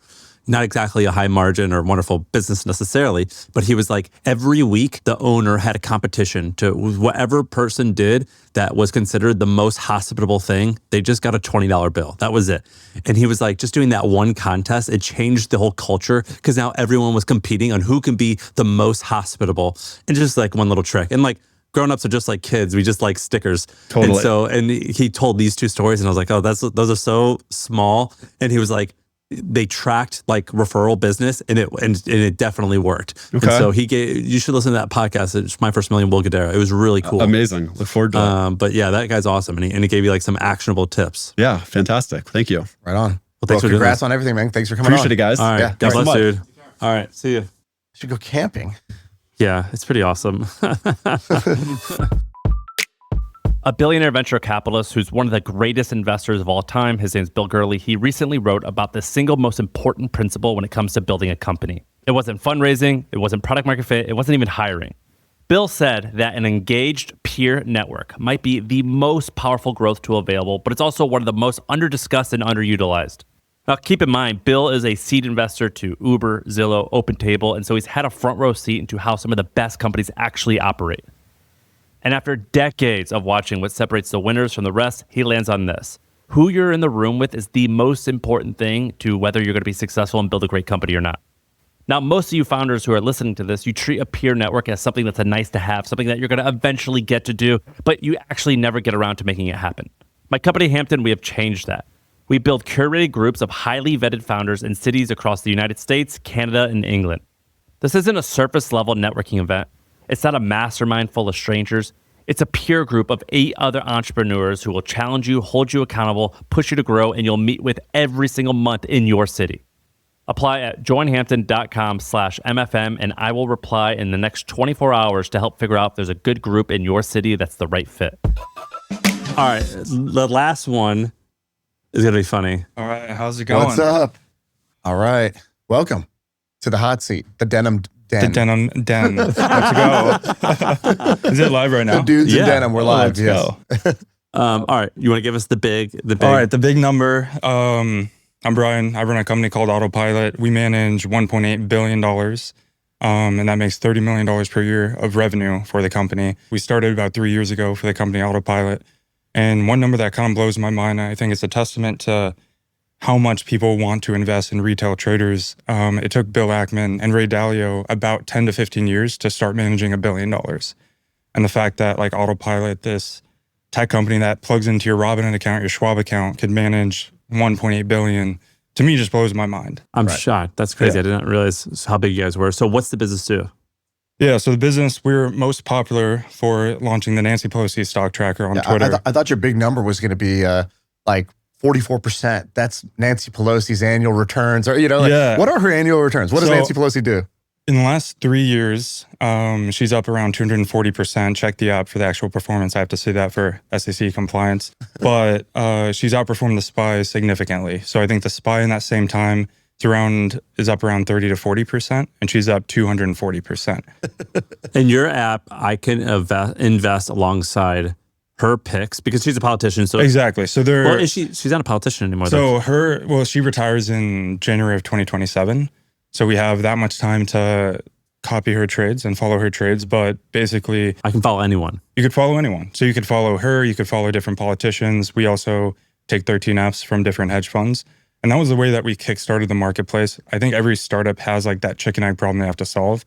Not exactly a high margin or wonderful business necessarily, but he was like, every week the owner had a competition to whatever person did that was considered the most hospitable thing. They just got a $20 bill. That was it. And he was like, just doing that one contest, it changed the whole culture because now everyone was competing on who can be the most hospitable. And just like one little trick. And like, grown-ups are just like kids. We just like stickers. Totally. And he told these 2 stories and I was like, oh, those are so small. And he was like, they tracked like referral business and it definitely worked. Okay. And so you should listen to that podcast. It's My First Million, Will Guidera. It was really cool. Amazing. Look forward to it. But yeah, that guy's awesome. And he gave you like some actionable tips. Yeah, fantastic. Thank you. Right on. Well, thanks for doing congrats this. on everything, man. Thanks for coming Appreciate on. it, guys. All right. Yeah, God thanks so bless, much. dude. All right. See you. Should go camping. Yeah, it's pretty awesome. A billionaire venture capitalist who's one of the greatest investors of all time, his name's Bill Gurley, he recently wrote about the single most important principle when it comes to building a company. It wasn't fundraising, it wasn't product market fit, it wasn't even hiring. Bill said that an engaged peer network might be the most powerful growth tool available, but it's also one of the most underdiscussed and underutilized. Now, keep in mind, Bill is a seed investor to Uber, Zillow, OpenTable, and so he's had a front row seat into how some of the best companies actually operate. And after decades of watching what separates the winners from the rest, he lands on this. Who you're in the room with is the most important thing to whether you're going to be successful and build a great company or not. Now, most of you founders who are listening to this, you treat a peer network as something that's a nice to have, something that you're going to eventually get to do, but you actually never get around to making it happen. My company, Hampton, we have changed that. We build curated groups of highly vetted founders in cities across the United States, Canada, and England. This isn't a surface level networking event. It's not a mastermind full of strangers. It's a peer group of 8 other entrepreneurs who will challenge you, hold you accountable, push you to grow, and you'll meet with every single month in your city. Apply at joinhampton.com/MFM, and I will reply in the next 24 hours to help figure out if there's a good group in your city that's the right fit. All right, the last one is going to be funny. All right, how's it going? What's up? All right. Welcome to the hot seat, the denim den. The denim den. Let's go. Is it live right now? The dudes in Yeah. denim, we're live. Let's Yes. go. All right, you want to give us the big? All right, the big number. I'm Brian. I run a company called Autopilot. We manage $1.8 billion, and that makes $30 million per year of revenue for the company. We started about 3 years ago for the company Autopilot. And one number that kind of blows my mind, I think it's a testament to how much people want to invest in retail traders. It took Bill Ackman and Ray Dalio about 10 to 15 years to start managing $1 billion. And the fact that like Autopilot, this tech company that plugs into your Robinhood account, your Schwab account, could manage 1.8 billion, to me just blows my mind. I'm shocked. That's crazy. Yeah. I didn't realize how big you guys were. So what's the business do? Yeah, so the business, we're most popular for launching the Nancy Pelosi stock tracker on Twitter. I thought your big number was going to be like 44%. That's Nancy Pelosi's annual returns. Or, what are her annual returns? What does Nancy Pelosi do? In the last 3 years, she's up around 240%. Check the app for the actual performance. I have to say that for SEC compliance. But she's outperformed the SPY significantly. So I think the SPY in that same time is up around 30 to 40%, and she's up 240%. In your app, I can invest alongside her picks because she's a politician. So exactly. So she's not a politician anymore. So she retires in January of 2027. So we have that much time to copy her trades and follow her trades. But basically, I can follow anyone. You could follow anyone. So you could follow her. You could follow different politicians. We also take 13Fs from different hedge funds. And that was the way that we kickstarted the marketplace. I think every startup has like that chicken egg problem they have to solve.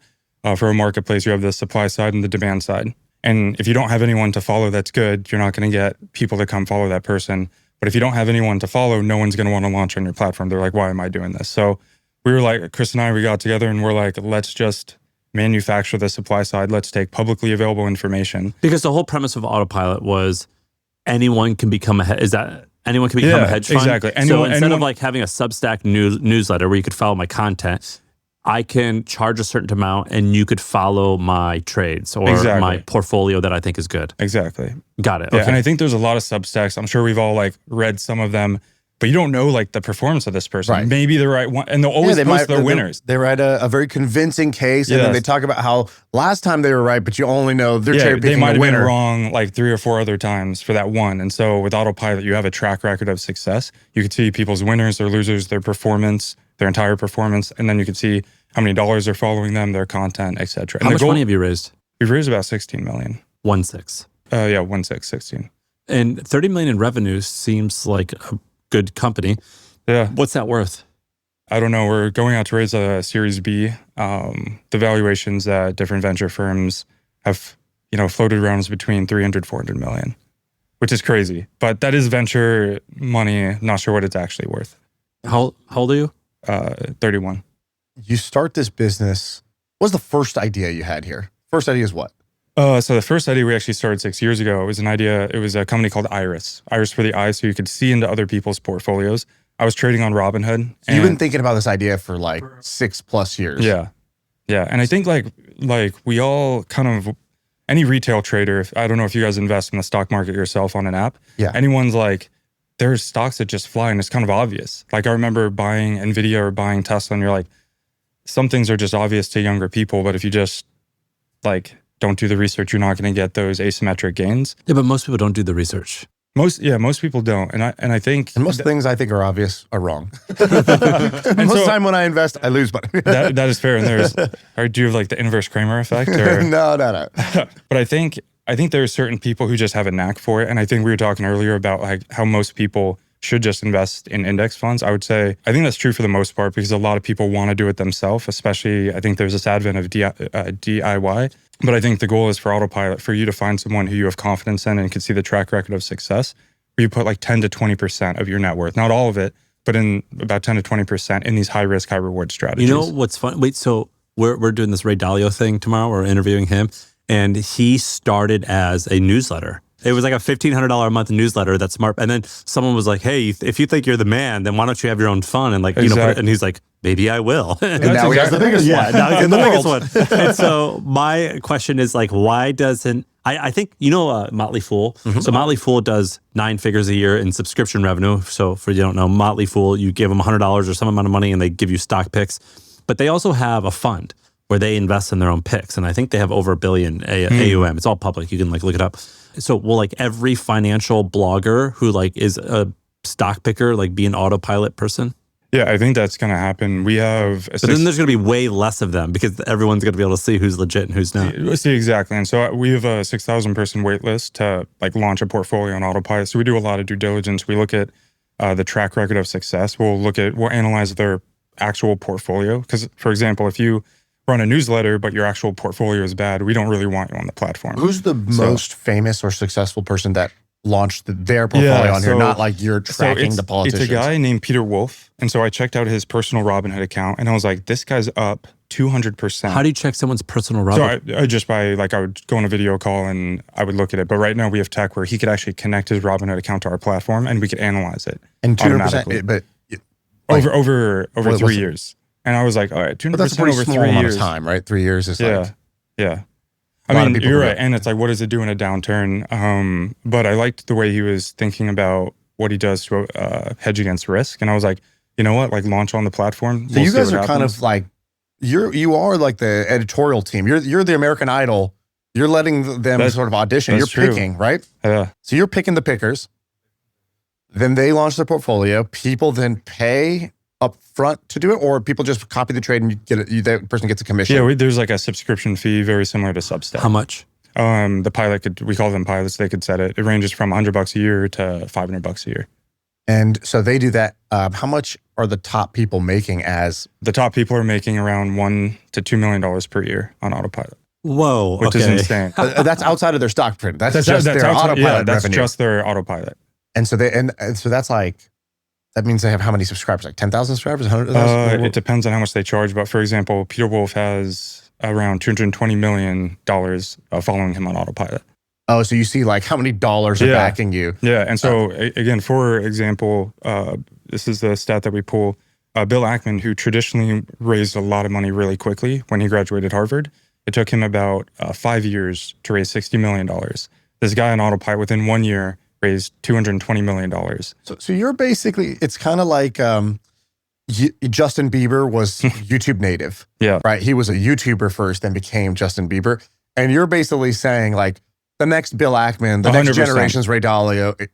For a marketplace, you have the supply side and the demand side. And if you don't have anyone to follow that's good, you're not going to get people to come follow that person. But if you don't have anyone to follow, no one's going to want to launch on your platform. They're like, why am I doing this? So we were like, Chris and I, we got together and we're like, let's just manufacture the supply side. Let's take publicly available information. Because the whole premise of Autopilot was anyone can become a hedge fund. Exactly. So instead of like having a Substack newsletter where you could follow my content, I can charge a certain amount and you could follow my trades or my portfolio that I think is good. Exactly. Got it. Yeah, okay. and I think there's a lot of Substacks. I'm sure we've all like read some of them, but you don't know like the performance of this person. Right. Maybe the right one, and they'll always post their winners. They write a very convincing case, and then they talk about how last time they were right, but you only know they're cherry picking they might the have winner. been wrong like 3 or 4 other times for that one. And so with Autopilot, you have a track record of success. You can see people's winners, their losers, their performance, their entire performance, and then you can see how many dollars they're following them, their content, etc. How much money have you raised? We've raised about 16 million. 1.6. 16. And 30 million in revenue seems like a good company. Yeah. What's that worth? I don't know. We're going out to raise a Series B. The valuations that different venture firms have, floated around is between 300, 400 million, which is crazy. But that is venture money. Not sure what it's actually worth. How old are you? 31. You start this business. What's the first idea you had here? First idea is what? So the first idea we actually started 6 years ago. It was a company called Iris. Iris for the eye, so you could see into other people's portfolios. I was trading on Robinhood. So you've been thinking about this idea for like 6+ years. Yeah. Yeah. And I think like we all kind of, any retail trader, I don't know if you guys invest in the stock market yourself on an app. Yeah. Anyone's like, there's stocks that just fly and it's kind of obvious. Like I remember buying NVIDIA or buying Tesla and you're like, some things are just obvious to younger people, but if you just like don't do the research, you're not going to get those asymmetric gains. Yeah, but most people don't do the research. Most people don't. And I think most things I think are obvious are wrong. Most time when I invest, I lose money. that is fair. And or do you have like the inverse Kramer effect? Or? No. But I think there are certain people who just have a knack for it. And I think we were talking earlier about like how most people should just invest in index funds. I would say, I think that's true for the most part because a lot of people want to do it themselves, especially I think there's this advent of DIY. But I think the goal is for Autopilot, for you to find someone who you have confidence in and can see the track record of success, where you put like 10 to 20% of your net worth, not all of it, but in about 10 to 20% in these high risk, high reward strategies. You know what's fun? Wait, so we're doing this Ray Dalio thing tomorrow. We're interviewing him, and he started as a newsletter. It was like a $1,500 a month newsletter. That's smart. And then someone was like, "Hey, if you think you're the man, then why don't you have your own fund?" And like, exactly. and he's like, "Maybe I will." And now he has the biggest one. Yeah, now he has the biggest one. And so my question is like, why doesn't I think Motley Fool? Mm-hmm. So Motley Fool does 9 figures a year in subscription revenue. So for you don't know, Motley Fool, you give them $100 or some amount of money, and they give you stock picks. But they also have a fund where they invest in their own picks, and I think they have over $1 billion AUM. It's all public. You can like look it up. So will like every financial blogger who like is a stock picker like be an Autopilot person? Yeah, I think that's going to happen. We have... But then there's going to be way less of them because everyone's going to be able to see who's legit and who's not. See, exactly. And so we have a 6,000 person wait list to like launch a portfolio on Autopilot. So we do a lot of due diligence. We look at the track record of success. We'll analyze their actual portfolio. Because, for example, if you run a newsletter, but your actual portfolio is bad, we don't really want you on the platform. Who's the most famous or successful person that launched their portfolio on here? Not like you're tracking the politicians. It's a guy named Peter Wolf. And so I checked out his personal Robinhood account and I was like, this guy's up 200%. How do you check someone's personal So Robinhood? I just I would go on a video call and I would look at it. But right now we have tech where he could actually connect his Robinhood account to our platform and we could analyze it. And 200%, automatically. but over Well, 3 years. And I was like, all right, 200% but that's a pretty over small 3 amount years. of time, right? 3 years is Yeah. like Yeah. a lot I of mean, people you're do right. it. And it's like, what does it do in a downturn? But I liked the way he was thinking about what he does to hedge against risk. And I was like, you know what? Like launch on the platform. So We'll you see guys what are kind happens. of like you are like the editorial team. You're the American Idol. You're letting them That's- sort of audition. You're that's true. picking, right? Yeah. So you're picking the pickers. Then they launch their portfolio. People then pay up front to do it, or people just copy the trade and you get it. That person gets a commission. Yeah, there's like a subscription fee very similar to Substack. How much? The pilot we call them pilots. They could set it. It ranges from $100 a year to $500 a year. And so they do that. How much are the top people making as? The top people are making around $1 to $2 million per year on autopilot, Whoa. which is insane. That's outside of their stock print. That's just their outside- autopilot yeah, that's revenue. just their autopilot. And so so that's like, that means they have how many subscribers? Like 10,000 subscribers? 100,000? It depends on how much they charge. But for example, Peter Wolf has around $220 million following him on autopilot. Oh, so you see like how many dollars are Yeah. backing you. Yeah. And so again, for example, this is the stat that we pull. Bill Ackman, who traditionally raised a lot of money really quickly when he graduated Harvard, it took him about 5 years to raise $60 million. This guy on autopilot within 1 year raised $220 million. So you're basically, it's kind of like Justin Bieber was YouTube native. Yeah. Right? He was a YouTuber first, then became Justin Bieber. And you're basically saying like the next Bill Ackman, the next 100%. generation's Ray Dalio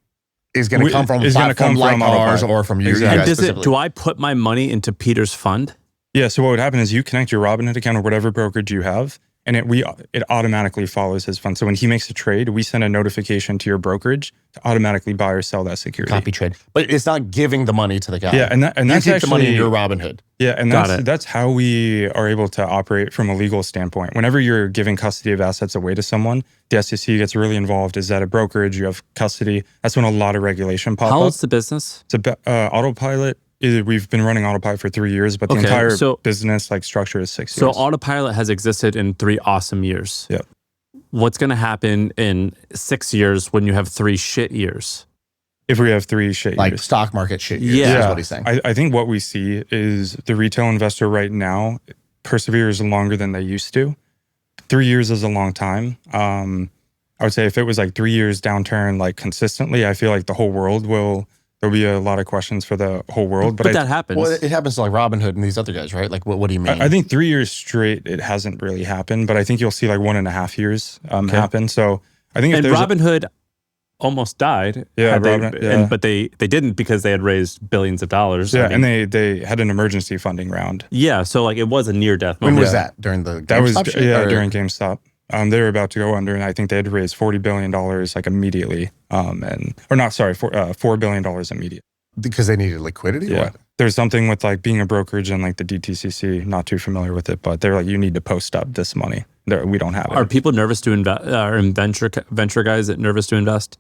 is going to come from a Is gonna platform come like from ours autopilot. or from you Exactly. guys And specifically. do I put my money into Peter's fund? Yeah. So what would happen is you connect your Robinhood account or whatever brokerage you have, and it automatically follows his fund. So when he makes a trade, we send a notification to your brokerage to automatically buy or sell that security. Copy trade. But it's not giving the money to the guy. Yeah, and You that's keep actually the money in your Robinhood. Yeah, and Got it. that's how we are able to operate from a legal standpoint. Whenever you're giving custody of assets away to someone, the SEC gets really involved. Is that a brokerage? You have custody. That's when a lot of regulation pops How up. old's the business? It's autopilot. We've been running autopilot for 3 years, but the Okay, entire so- business structure is 6 So years. autopilot has existed in 3 awesome years. Yep. What's going to happen in 6 years when you have 3 shit years? If we have 3 shit Like years. stock market shit. Yeah. Is what he's saying. I think what we see is the retail investor right now perseveres longer than they used to. 3 years is a long time. I would say if it was like 3 years downturn, like consistently, I feel like the whole world there'll be a lot of questions for the whole world. But that happens. Well, it happens to like Robinhood and these other guys, right? Like, what do you mean? I think 3 years straight, it hasn't really happened, but I think you'll see like 1.5 years happen. So I think if and there's Robinhood almost died. Yeah, had they- Robin- yeah. but they didn't because they had raised billions of dollars. yeah, I mean, and they had an emergency funding round. yeah, so like it was a near death when moment. was that? During the That was GameStop shit, or- during GameStop. They were about to go under, and I think they had to raise $40 billion like immediately. $4 billion immediately. because they needed liquidity. Yeah. What? There's something with like being a brokerage and like the DTCC, not too familiar with it, but they're like, you need to post up this money. We don't have it. Are people nervous to invest? Are venture guys that nervous to invest?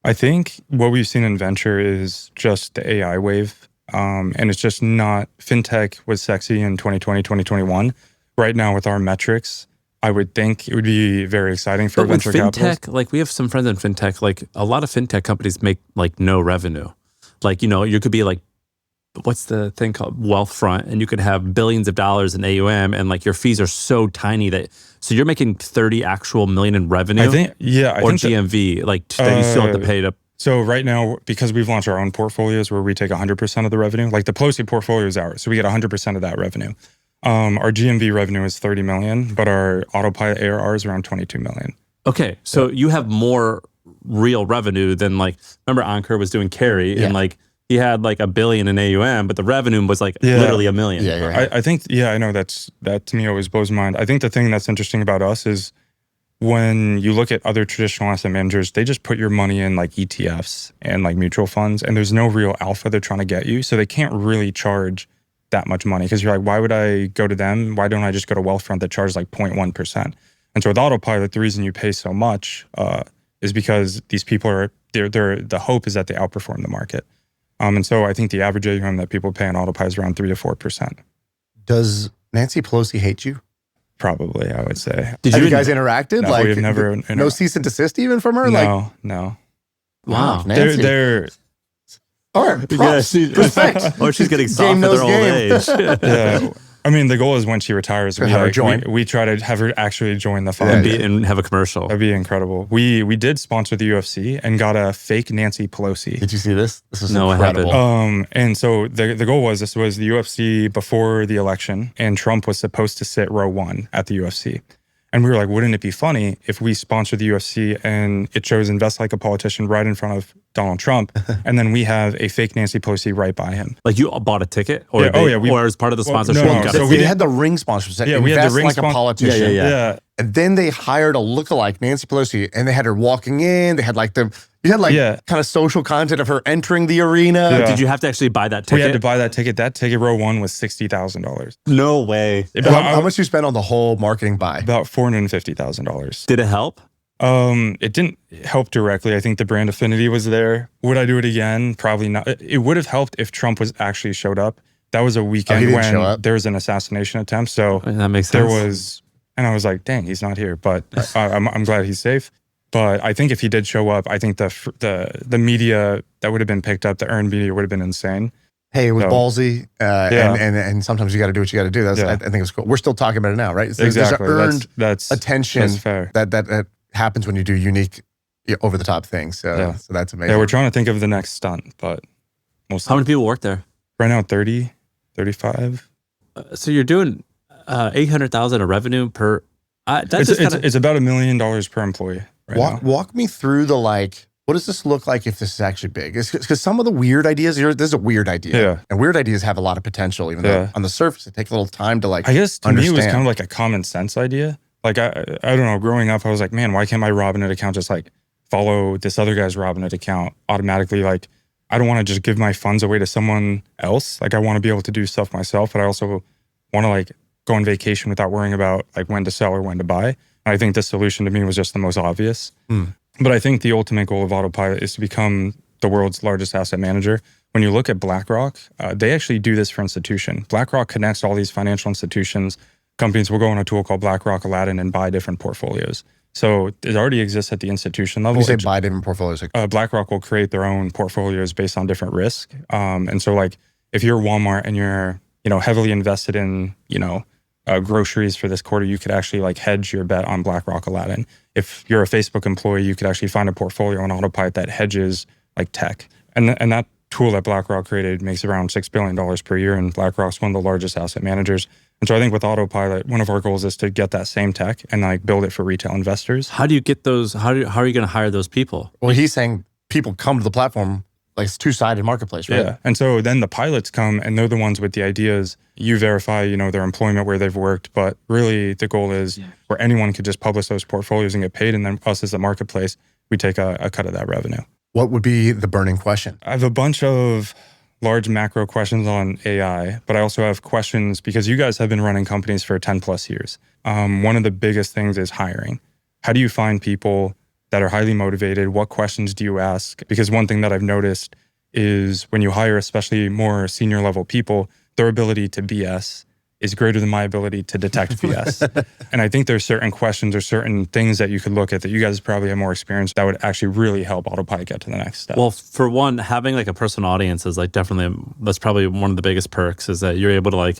I think what we've seen in venture is just the AI wave. And it's just not, fintech was sexy in 2020, 2021. Right now with our metrics, I would think it would be very exciting for But with venture capitalists. fintech, like we have some friends in fintech, like a lot of fintech companies make like no revenue. Like, you know, you could be like, what's the thing called Wealthfront, and you could have billions of dollars in AUM, and like your fees are so tiny that so you're making 30 actual million in revenue. I think, yeah. or I think that- GMV, like that you still have to pay to. So right now, because we've launched our own portfolios where we take 100% of the revenue, like the Pelosi portfolio is ours, so we get 100% of that revenue. Our GMV revenue is 30 million, but our autopilot ARR is around 22 million. Okay, so you have more real revenue than like, remember Ankur was doing carry and like he had like $1 billion in AUM, but the revenue was like literally $1 million. Yeah, you're right. I think, I know that to me always blows my mind. I think the thing that's interesting about us is when you look at other traditional asset managers, they just put your money in like ETFs and like mutual funds, and there's no real alpha they're trying to get you. So they can't really charge that much money because you're like, why would I go to them? Why don't I just go to Wealthfront that charges like 0.1%? And so with autopilot, the reason you pay so much is because these people are, the hope is that they outperform the market. And so I think the average AUM that people pay on autopilot is around 3 to 4%. Does Nancy Pelosi hate you? Probably, I would say. Have you guys interacted? No, we've never. No cease and desist even from her? No. Wow. Nancy. They're All right, props. Respect. Or she's getting soft Game at knows her old age. yeah. I mean, the goal is when she retires, Have her join. we try to have her actually join the fund. And have a commercial. That'd be incredible. We did sponsor the UFC and got a fake Nancy Pelosi. Did you see this? This is No, I incredible. haven't. And so the goal was, this was the UFC before the election, and Trump was supposed to sit row 1 at the UFC. And we were like, wouldn't it be funny if we sponsored the UFC and it shows invest like a politician right in front of Donald Trump, and then we have a fake Nancy Pelosi right by him. Like you bought a ticket? Or Yeah, or as part of the sponsorship? no, you got so a we they had the ring sponsorship. Yeah, we had the Invest ring like a politician. Yeah. And then they hired a lookalike, Nancy Pelosi, and they had her walking in. They had you had kind of social content of her entering the arena. Yeah. Did you have to actually buy that We ticket? had to buy that ticket. That ticket row 1 was $60,000. No way. How much you spent on the whole marketing buy? About $450,000. Did it help? It didn't help directly. I think the brand affinity was there. Would I do it again? Probably not. It would have helped if Trump was actually showed up. That was a weekend didn't show when up? there was an assassination attempt. So That makes there sense. was, and I was like, dang, he's not here. But I'm glad he's safe. But I think if he did show up, I think the media that would have been picked up, the earned media would have been insane. Hey, it was So, ballsy, yeah. and sometimes you got to do what you got to do. I think it's cool. We're still talking about it now, right? Exactly. There's an earned That's attention That's fair. that happens when you do unique, over the top things. So that's amazing. Yeah, we're trying to think of the next stunt, but we'll see. How many people work there? Right now, 30, 35. So you're doing 800,000 of revenue per. It's about $1 million per employee. Right now. Walk me through the what does this look like if this is actually big? Because some of the weird ideas, this is a weird idea. Yeah. And weird ideas have a lot of potential, even though on the surface it takes a little time to I guess to me it was understand. kind of like a common sense idea. Like I don't know, growing up I was like, man, why can't my Robinhood account just like follow this other guy's Robinhood account automatically? Like I don't want to just give my funds away to someone else. Like I want to be able to do stuff myself, but I also want to like go on vacation without worrying about like when to sell or when to buy. And I think this solution to me was just the most obvious. But I think the ultimate goal of Autopilot is to become the world's largest asset manager. When you look at BlackRock, they actually do this for institution. BlackRock connects all these financial institutions. Companies will go on a tool called BlackRock Aladdin and buy different portfolios. So it already exists at the institution level. When you say buy different portfolios, BlackRock will create their own portfolios based on different risk. And so like if you're Walmart and you're, heavily invested in, groceries for this quarter, you could actually like hedge your bet on BlackRock Aladdin. If you're a Facebook employee, you could actually find a portfolio on Autopilot that hedges like tech. And that tool that BlackRock created makes around $6 billion per year, and BlackRock's one of the largest asset managers. And so I think with Autopilot, one of our goals is to get that same tech and like build it for retail investors. How do you get those? How are you going to hire those people? Well, he's saying people come to the platform like it's two-sided marketplace, right? Yeah. And so then the pilots come and they're the ones with the ideas. You verify, their employment, where they've worked. But really the goal is where anyone could just publish those portfolios and get paid. And then us as a marketplace, we take a cut of that revenue. What would be the burning question? I have a bunch of large macro questions on AI, but I also have questions because you guys have been running companies for 10 plus years. One of the biggest things is hiring. How do you find people that are highly motivated? What questions do you ask? Because one thing that I've noticed is when you hire, especially more senior level people, their ability to BS is greater than my ability to detect BS. And I think there's certain questions or certain things that you could look at that you guys probably have more experience that would actually really help Autopilot get to the next step. Well, for one, having like a personal audience is like definitely, that's probably one of the biggest perks is that you're able to like,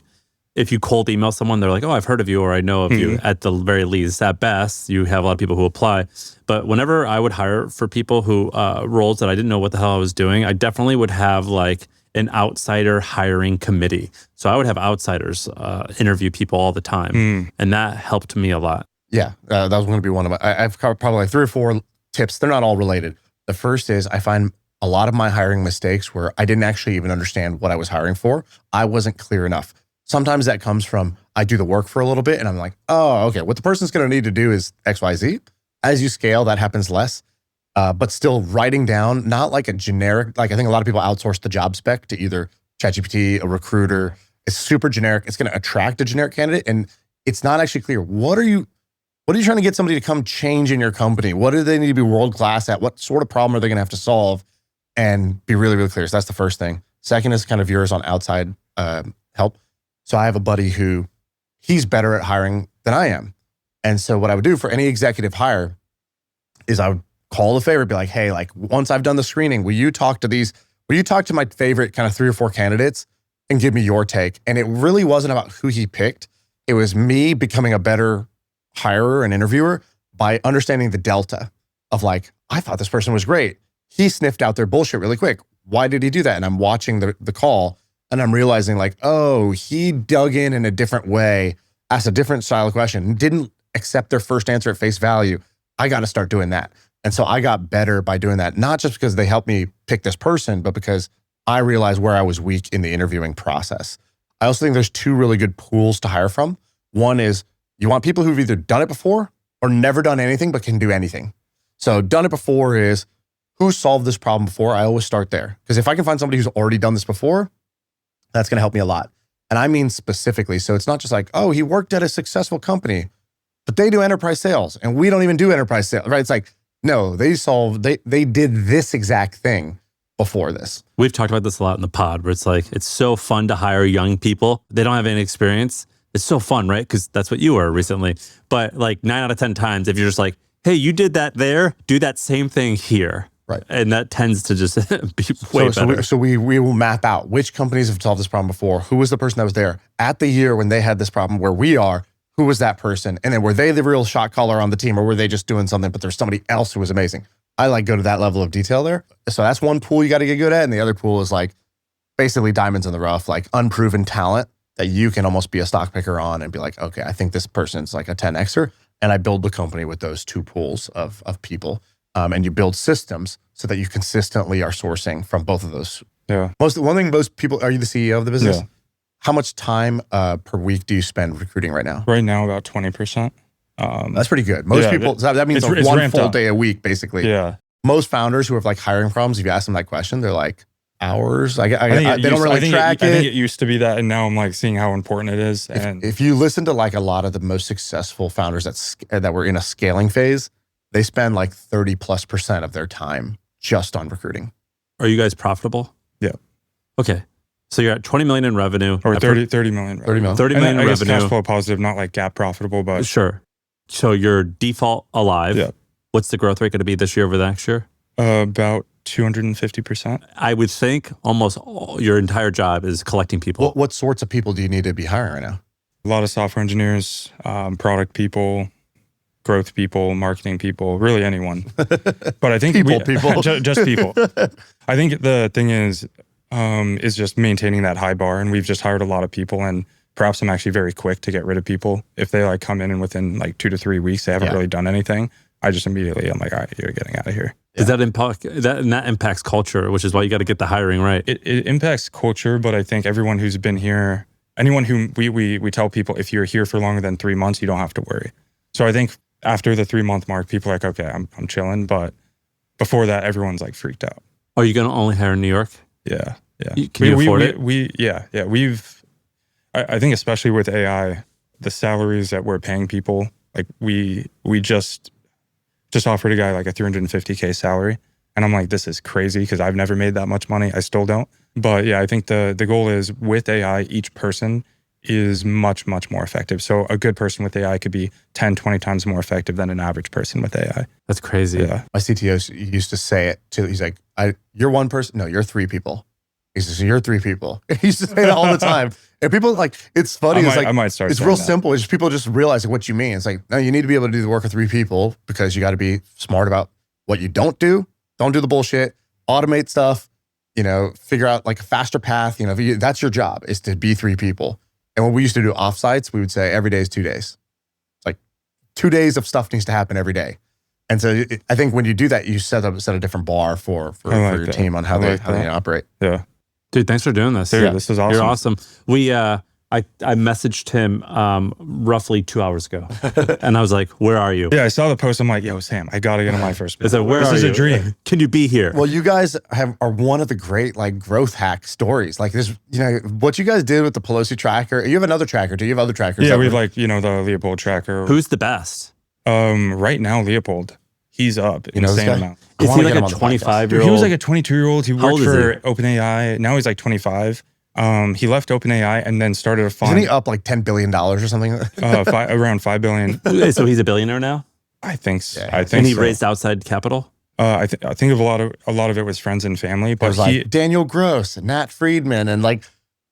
if you cold email someone, they're like, oh, I've heard of you or I know of you. At the very least, at best, you have a lot of people who apply. But whenever I would hire for people who roles that I didn't know what the hell I was doing, I definitely would have like an outsider hiring committee. So I would have outsiders interview people all the time. And that helped me a lot. Yeah, that was going to be one of my, I've covered probably like 3 or 4 tips. They're not all related. The first is I find a lot of my hiring mistakes where I didn't actually even understand what I was hiring for. I wasn't clear enough. Sometimes that comes from I do the work for a little bit and I'm like, oh, okay, what the person's going to need to do is X, Y, Z. As you scale, that happens less. But still writing down, not like a generic, like I think a lot of people outsource the job spec to either ChatGPT, a recruiter. It's super generic. It's going to attract a generic candidate. And it's not actually clear. What are you trying to get somebody to come change in your company? What do they need to be world-class at? What sort of problem are they going to have to solve? And be really, really clear. So that's the first thing. Second is kind of yours on outside help. So I have a buddy who he's better at hiring than I am. And so what I would do for any executive hire is I would call the favor, be like, hey, like once I've done the screening, will you talk to my favorite kind of 3 or 4 candidates and give me your take? And it really wasn't about who he picked. It was me becoming a better hirer and interviewer by understanding the delta of like, I thought this person was great. He sniffed out their bullshit really quick. Why did he do that? And I'm watching the call and I'm realizing like, oh, he dug in a different way, asked a different style of question, didn't accept their first answer at face value. I got to start doing that. And so I got better by doing that, not just because they helped me pick this person, but because I realized where I was weak in the interviewing process. I also think there's 2 really good pools to hire from. One is you want people who've either done it before or never done anything, but can do anything. So done it before is who solved this problem before? I always start there. Because if I can find somebody who's already done this before, that's going to help me a lot. And I mean specifically. So it's not just like, oh, he worked at a successful company, but they do enterprise sales and we don't even do enterprise sales, right? It's like, no, they did this exact thing before this. We've talked about this a lot in the pod where it's like, it's so fun to hire young people. They don't have any experience. It's so fun, right? Because that's what you were recently. But like 9 out of 10 times, if you're just like, hey, you did that there, do that same thing here. Right. And that tends to just be way better. So we will map out which companies have solved this problem before. Who was the person that was there at the year when they had this problem where we are? Who was that person? And then were they the real shot caller on the team or were they just doing something, but there's somebody else who was amazing? I like go to that level of detail there. So that's one pool you got to get good at. And the other pool is like basically diamonds in the rough, like unproven talent that you can almost be a stock picker on and be like, okay, I think this person's like a 10Xer. And I build the company with those 2 pools of people. And you build systems so that you consistently are sourcing from both of those. Yeah. One thing most people, are you the CEO of the business? Yeah. How much time per week do you spend recruiting right now? Right now, about 20%. That's pretty good. Most people, that means it's one ramped full up. day a week, basically. Yeah. Most founders who have like hiring problems, if you ask them that question, they're like, hours? They don't really track it. I think it used to be that, and now I'm like seeing how important it is. And if you listen to like a lot of the most successful founders that were in a scaling phase, they spend like 30+% of their time just on recruiting. Are you guys profitable? Yeah. Okay. So you're at 20 million in revenue. Or 30 million. 30 million. 30 million in I guess revenue. cash flow positive, not like GAAP profitable, but Sure. So your default alive. Yeah. What's the growth rate going to be this year over the next year? about 250%. I would think almost your entire job is collecting people. What sorts of people do you need to be hiring right now? A lot of software engineers, product people, growth people, marketing people, really anyone. But I think people. just people. I think the thing is just maintaining that high bar. And we've just hired a lot of people, and perhaps I'm actually very quick to get rid of people. If they like come in and within like 2 to 3 weeks, they haven't really done anything, I just immediately, I'm like, all right, you're getting out of here. Does that impact that impacts culture, which is why you got to get the hiring right? It impacts culture, but I think everyone who's been here, anyone who we tell people, if you're here for longer than 3 months, you don't have to worry. So I think after the 3-month mark, people are like, okay, I'm chilling. But before that, everyone's like freaked out. Are you going to only hire in New York? Yeah. Can you afford it? I think especially with AI, the salaries that we're paying people, like we just offered a guy like a $350K salary. And I'm like, this is crazy because I've never made that much money. I still don't. But yeah, I think the goal is with AI, each person is much, much more effective. So a good person with AI could be 10, 20 times more effective than an average person with AI. That's crazy. Yeah. My CTO used to say it too. He's like, you're one person. No, you're 3 people. He says, you're 3 people. He used to say that all the time. And people like, it's funny. I might start it's saying real that. simple. It's just people just realizing what you mean. It's like, no, you need to be able to do the work of 3 people because you got to be smart about what you don't do. Don't do the bullshit. Automate stuff. Figure out like a faster path. That's your job, is to be 3 people. And when we used to do offsites, we would say every day is 2 days. It's like 2 days of stuff needs to happen every day. And so I think when you do that, you set a different bar for your team on how they operate. Yeah. Dude, thanks for doing this. Dude, this is awesome. You're awesome. I messaged him roughly 2 hours ago, and I was like, "Where are you?" Yeah, I saw the post. I'm like, "Yo, Sam, I gotta get on my first." I said, "Where this are is you? a dream." Can you be here? Well, you guys are one of the great like growth hack stories. Like this, what you guys did with the Pelosi tracker. You have another tracker. Do you have other trackers? Yeah, we have like the Leopold tracker. Who's the best? Right now, Leopold. He's up insane amount. Is he like a 25-year-old? He was like a 22-year-old. He How worked old is for OpenAI. Now he's like 25. He left OpenAI and then started a fund. Isn't he up like $10 billion or something? Around $5 billion. So he's a billionaire now? I think so. Yeah. I think And he so. raised outside capital? I think of a lot of it was friends and family, It but was like Daniel Gross and Nat Friedman, and like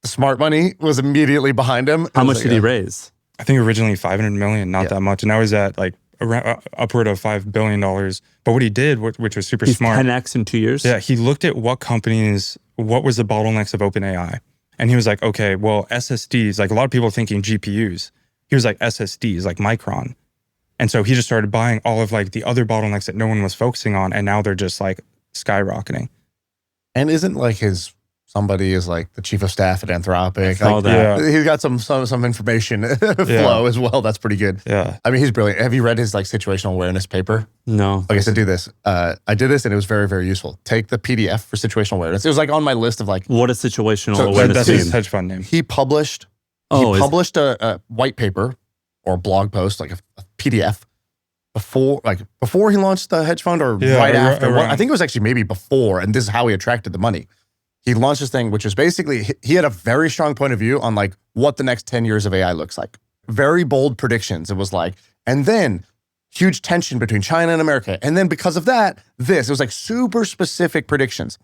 the smart money was immediately behind him. How It was much like, did he raise? I think originally 500 million, not Yeah. that much. And now he's at like around, upward of $5 billion. But what he did, which was super He's smart. 10x in 2 years? Yeah, he looked at what was the bottlenecks of OpenAI. And he was like, okay, well, SSDs, like a lot of people thinking GPUs. He was like SSDs, like Micron. And so he just started buying all of like the other bottlenecks that no one was focusing on. And now they're just like skyrocketing. And isn't like somebody is like the chief of staff at Anthropic. Saw Like, that. Yeah. He's got some information flow as well. That's pretty good. Yeah. I mean, he's brilliant. Have you read his like situational awareness paper? No. Okay, so do this. I did this and it was very, very useful. Take the PDF for situational awareness. It was like on my list of like, What a situational So awareness That's mean? his hedge fund name. he published a white paper or a blog post, like a PDF before he launched the hedge fund or Yeah, right after. around. I think it was actually maybe before, and this is how he attracted the money. He launched this thing, which was basically, he had a very strong point of view on like what the next 10 years of AI looks like. Very bold predictions. It was like, and then huge tension between China and America. And then because of that, it was like super specific predictions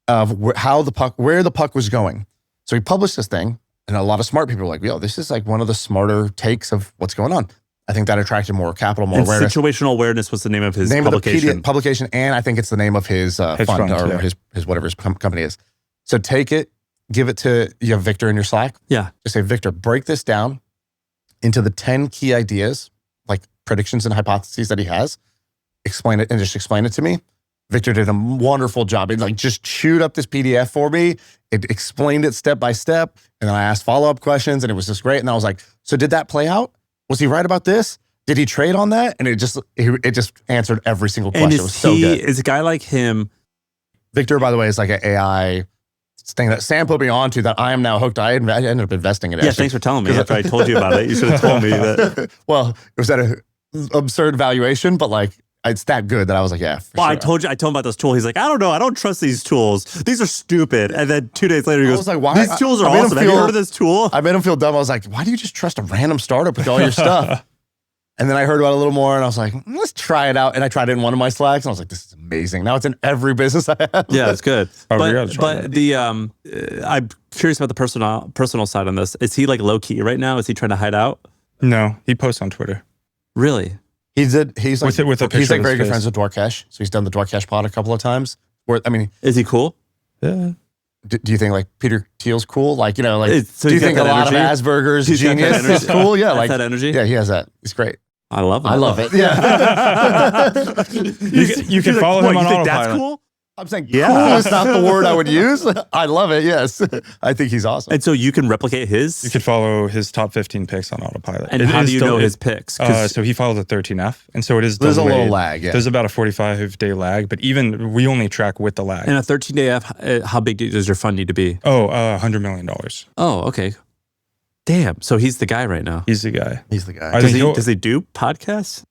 of where the puck was going. So he published this thing, and a lot of smart people were like, yo, this is like one of the smarter takes of what's going on. I think that attracted more capital, more And awareness. situational awareness was the name of his Name publication. of the publication, and I think it's the name of his fund fund, or yeah. his whatever his company is. So take it, give it to, you have Victor in your Slack. Yeah. Just say, Victor, break this down into the 10 key ideas, like predictions and hypotheses that he has. Explain it to me. Victor did a wonderful job. It like just chewed up this PDF for me. It explained it step by step. And then I asked follow-up questions and it was just great. And I was like, so did that play out? Was he right about this? Did he trade on that? And it just answered every single question. And It was so good. is a guy like him? Victor, by the way, is like an AI thing that Sam put me on to that I am now hooked. I ended up investing in it. Yeah, actually. thanks for telling me after I told you about it. You should have told me that. Well, it was at an absurd valuation, but like it's that good that I was like, yeah. For Well, sure. I told him about this tool. He's like, I don't know. I don't trust these tools. These are stupid. And then 2 days later, he I goes, was like, why? these tools are I made him awesome. Have you heard of this tool? I made him feel dumb. I was like, why do you just trust a random startup with all your stuff? And then I heard about it a little more and I was like, let's try it out. And I tried it in one of my Slacks and I was like, this is amazing. Now it's in every business I have. Yeah, it's good. Oh, we gotta try but the I'm curious about the personal side on this. Is he like low key right now? Is he trying to hide out? No, he posts on Twitter. Really? He's like With a he's picture like of very his good face. friends with Dwarkesh. So he's done the Dwarkesh pod a couple of times. Where I mean, Is he cool? Yeah. do you think like Peter Thiel's cool? Like, you know, like So do you he's got think a that lot energy? of Asperger's He's got that genius energy? is cool? Yeah, That's like that energy? Yeah, he has that. He's great. I love it. I love it. Yeah. You can follow him on you think autopilot. that's cool? I'm saying Yeah. cool is not the word I would use. I love it. Yes. I think he's awesome. And so you can replicate his? You could follow his top 15 picks on autopilot. And It how is do you still- know his picks? 'Cause So he follows a 13F. And so it is There's a delayed. little lag, yeah. There's about a 45-day lag, but even we only track with the lag. in a 13-day F, how big does your fund need to be? $100 million. Oh, okay. Damn. So he's the guy right now. He's the guy. He's the guy. I Does think he, he'll- does he do podcasts?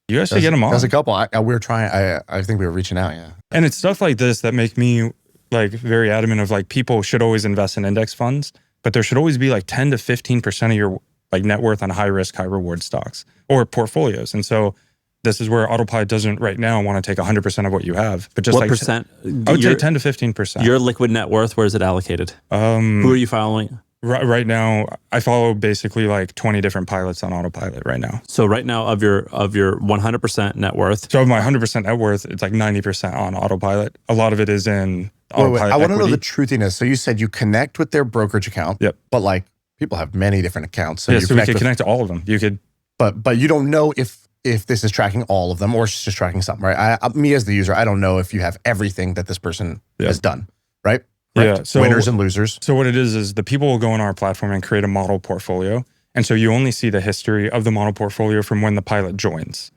You guys should get him on. There's a couple. We were trying. I think we were reaching out. Yeah. And it's stuff like this that make me like very adamant of like people should always invest in index funds, but there should always be like 10 to 15% of your like net worth on high risk, high reward stocks or portfolios. And so this is where Autopilot doesn't right now want to take 100% of what you have, but just What like percent? I would say 10 to 15%. Your liquid net worth, where is it allocated? Who are you following? Right now, I follow basically like 20 different pilots on Autopilot right now. So right now of your 100% net worth. So of my 100% net worth, it's like 90% on Autopilot. A lot of it is in Wait, Autopilot I want to know equity. the truthiness. So you said you connect with their brokerage account. Yep. But like people have many different accounts. So Yeah, you so we connect could with, connect to all of them. You could, but you don't know if this is tracking all of them or it's just tracking some, right? Me as the user, I don't know if you have everything that this person has done, right? yeah. So Winners and losers. So what it is the people will go on our platform and create a model portfolio. And so you only see the history of the model portfolio from when the pilot joins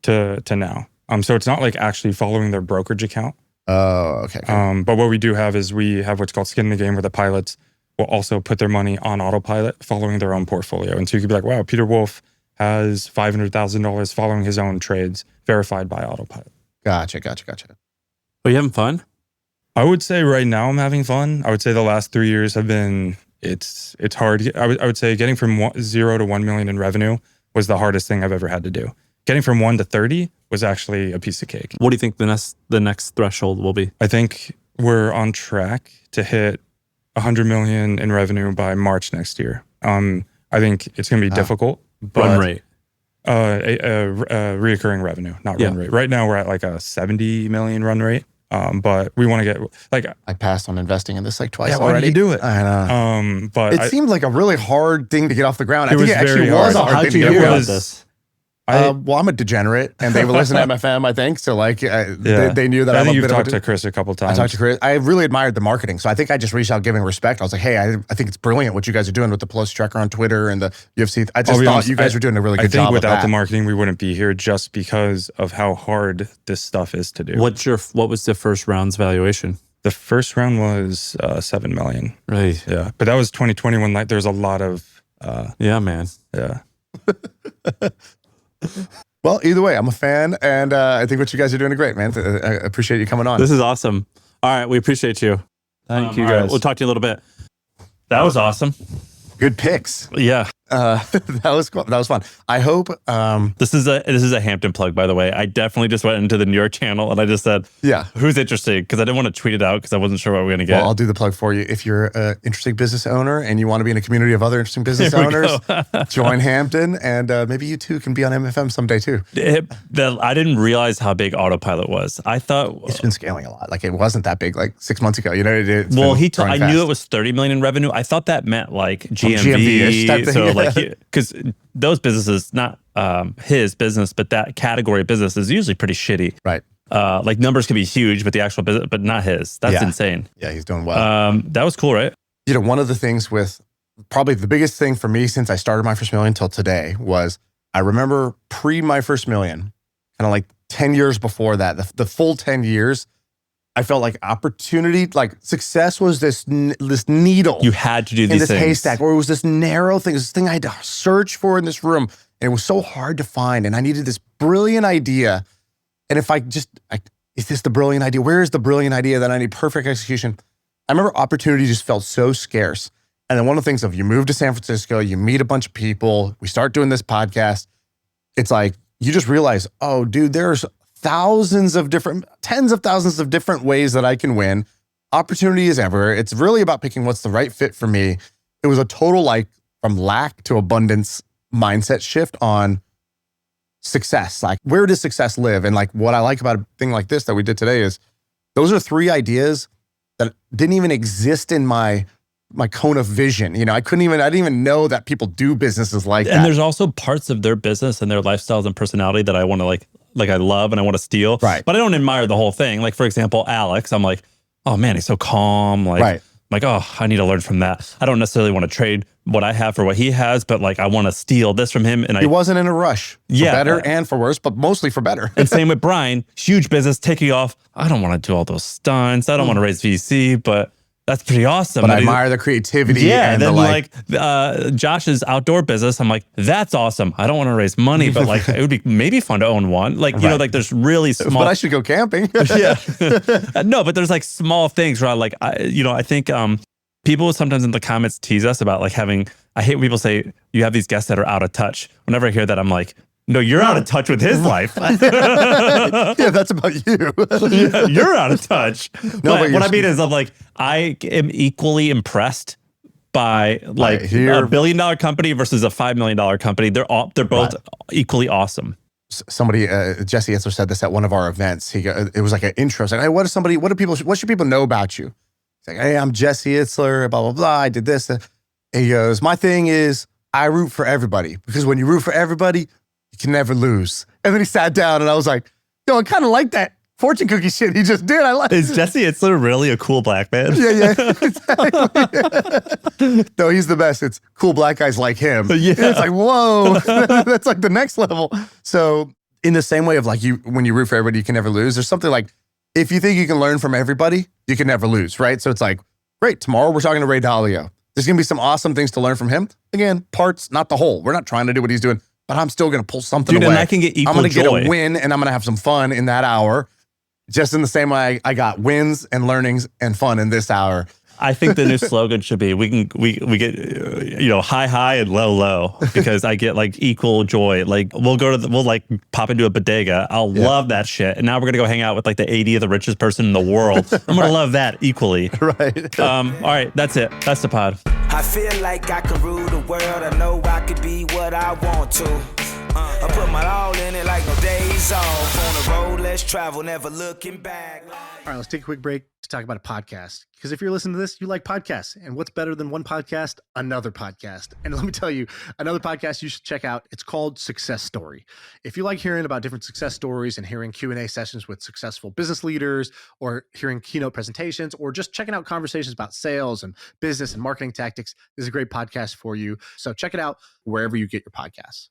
to now. So it's not like actually following their brokerage account. Oh, okay. But what we do have is we have what's called skin in the game where the pilots will also put their money on Autopilot following their own portfolio. And so you could be like, wow, Peter Wolf has $500,000 following his own trades verified by Autopilot. Gotcha. Are you having fun? I would say right now I'm having fun. I would say the last 3 years have been, it's hard. I would say getting from 0 to 1 million in revenue was the hardest thing I've ever had to do. Getting from 1 to 30 was actually a piece of cake. What do you think the next threshold will be? I think we're on track to hit 100 million in revenue by March next year. I think it's going to be difficult. But, Run rate. Reoccurring revenue, not run rate. Right now we're at like a 70 million run rate. But we want to get like I passed on investing in this like twice why already. did you do it? I know. But it seemed like a really hard thing to get off the ground. I It think was it actually very was a hard. hard How'd thing you to get hear off. about this? Well, I'm a degenerate, and they would listen to MFM, I think. So, like, they knew that I I'm think a you've bit talked of to a. Chris a couple I times. talked to Chris. I really admired the marketing, so I think I just reached out, giving respect. I was like, "Hey, I think it's brilliant what you guys are doing with the Pelosi tracker on Twitter and the UFC." I just I'll be thought honest, you guys were doing a really I good think job of without that. the marketing, we wouldn't be here just because of how hard this stuff is to do. What was the first round's valuation? The first round was 7 million. Right. Yeah, but that was 2020 when like there's a lot of Yeah, man. yeah. Well, either way, I'm a fan, and I think what you guys are doing is great, man. I appreciate you coming on. This is awesome. All right, we appreciate you. Thank you All right, guys. we'll talk to you in a little bit. That was awesome. Good picks. Yeah. That was cool. That was fun. I hope. This is a Hampton plug, by the way. I definitely just went into the New York channel and I just said, Yeah. who's interested? Because I didn't want to tweet it out because I wasn't sure what we were going to get. Well, I'll do the plug for you. If you're an interesting business owner and you want to be in a community of other interesting business Here we owners, go. join Hampton, and maybe you too can be on MFM someday too. I didn't realize how big Autopilot was. I thought, It's been scaling a lot. Like it wasn't that big like 6 months ago. You know, it's well, been I growing knew fast. it was 30 million in revenue. I thought that meant like GMV-ish type GMV. thing, So yeah. like, because those businesses, not his business, but that category of business is usually pretty shitty. Right. Like numbers can be huge, but the actual business, but not his. That's Yeah. insane. Yeah, he's doing well. That was cool, right? You know, one of the things with probably the biggest thing for me since I started my first million till today was I remember pre my first million, kind of like 10 years before that, the full 10 years, I felt like opportunity, like success was this needle You had to do in these this things. haystack, or it was this narrow thing, this thing I had to search for in this room. And it was so hard to find. And I needed this brilliant idea. And if is this the brilliant idea? Where is the brilliant idea that I need perfect execution? I remember opportunity just felt so scarce. And then one of the things of you move to San Francisco, you meet a bunch of people, we start doing this podcast. It's like, you just realize, oh, dude, there's tens of thousands of different ways that I can win. Opportunity is everywhere. It's really about picking what's the right fit for me. It was a total like from lack to abundance mindset shift on success. Like, where does success live? And like what I like about a thing like this that we did today is those are 3 ideas that didn't even exist in my cone of vision. You know, I didn't even know that people do businesses like that. And there's also parts of their business and their lifestyles and personality that I want to like I love and I want to steal. Right. But I don't admire the whole thing. Like, for example, Alex, I'm like, oh man, he's so calm. Like, Right. like, oh, I need to learn from that. I don't necessarily want to trade what I have for what he has, but like, I want to steal this from him. And He wasn't in a rush for Yeah. better and for worse, but mostly for better. and same with Brian, huge business taking off. I don't want to do all those stunts. I don't want to raise VC, but that's pretty awesome. But I that he- admire the creativity Yeah, and then the like Josh's outdoor business, I'm like, that's awesome. I don't want to raise money, but like it would be maybe fun to own one. Like, you know, Right. like there's really small. but I should go camping. Yeah, no, but there's like small things where I think people sometimes in the comments tease us about like having. I hate when people say you have these guests that are out of touch. Whenever I hear that, I'm like, no, you're out of touch with his life. Yeah, that's about you. You're out of touch. but But what you're- I mean is, I'm like, I am equally impressed by like hear- a $1 billion company versus a $5 million company. They're both equally awesome. Somebody, Jesse Itzler said this at one of our events. It was like an intro. It's like, hey, what should people know about you? It's like, hey, I'm Jesse Itzler, blah, blah, blah. I did this. And he goes, my thing is I root for everybody because when you root for everybody, you can never lose. And then he sat down and I was like, yo, I kind of like that fortune cookie shit he just did. I like Is Jesse Itzler really a cool black man? Yeah, exactly. No, he's the best. It's cool black guys like him. Yeah. And it's like, whoa, that's like the next level. So in the same way of like when you root for everybody, you can never lose. There's something like, if you think you can learn from everybody, you can never lose, right? So it's like, great, tomorrow we're talking to Ray Dalio. There's going to be some awesome things to learn from him. Again, parts, not the whole. We're not trying to do what he's doing, but I'm still going to pull something Dude, away. and I can get equal I'm going to joy. get a win and I'm going to have some fun in that hour. just in the same way I got wins and learnings and fun in this hour. I think the new slogan should be we get high and low because I get like equal joy. Like we'll like pop into a bodega. I'll love that shit. And now we're gonna go hang out with like the 80th the richest person in the world. I'm gonna love that equally. Right. All right, that's it. That's the pod. I feel like I can rule the world. I know I could be what I want to. I put my all in it like no days off. On the road, let's travel, never looking back. All right, let's take a quick break to talk about a podcast. Because if you're listening to this, you like podcasts. And what's better than one podcast? Another podcast. And let me tell you, another podcast you should check out. It's called Success Story. If you like hearing about different success stories and hearing Q&A sessions with successful business leaders, or hearing keynote presentations, or just checking out conversations about sales and business and marketing tactics, this is a great podcast for you. So check it out wherever you get your podcasts.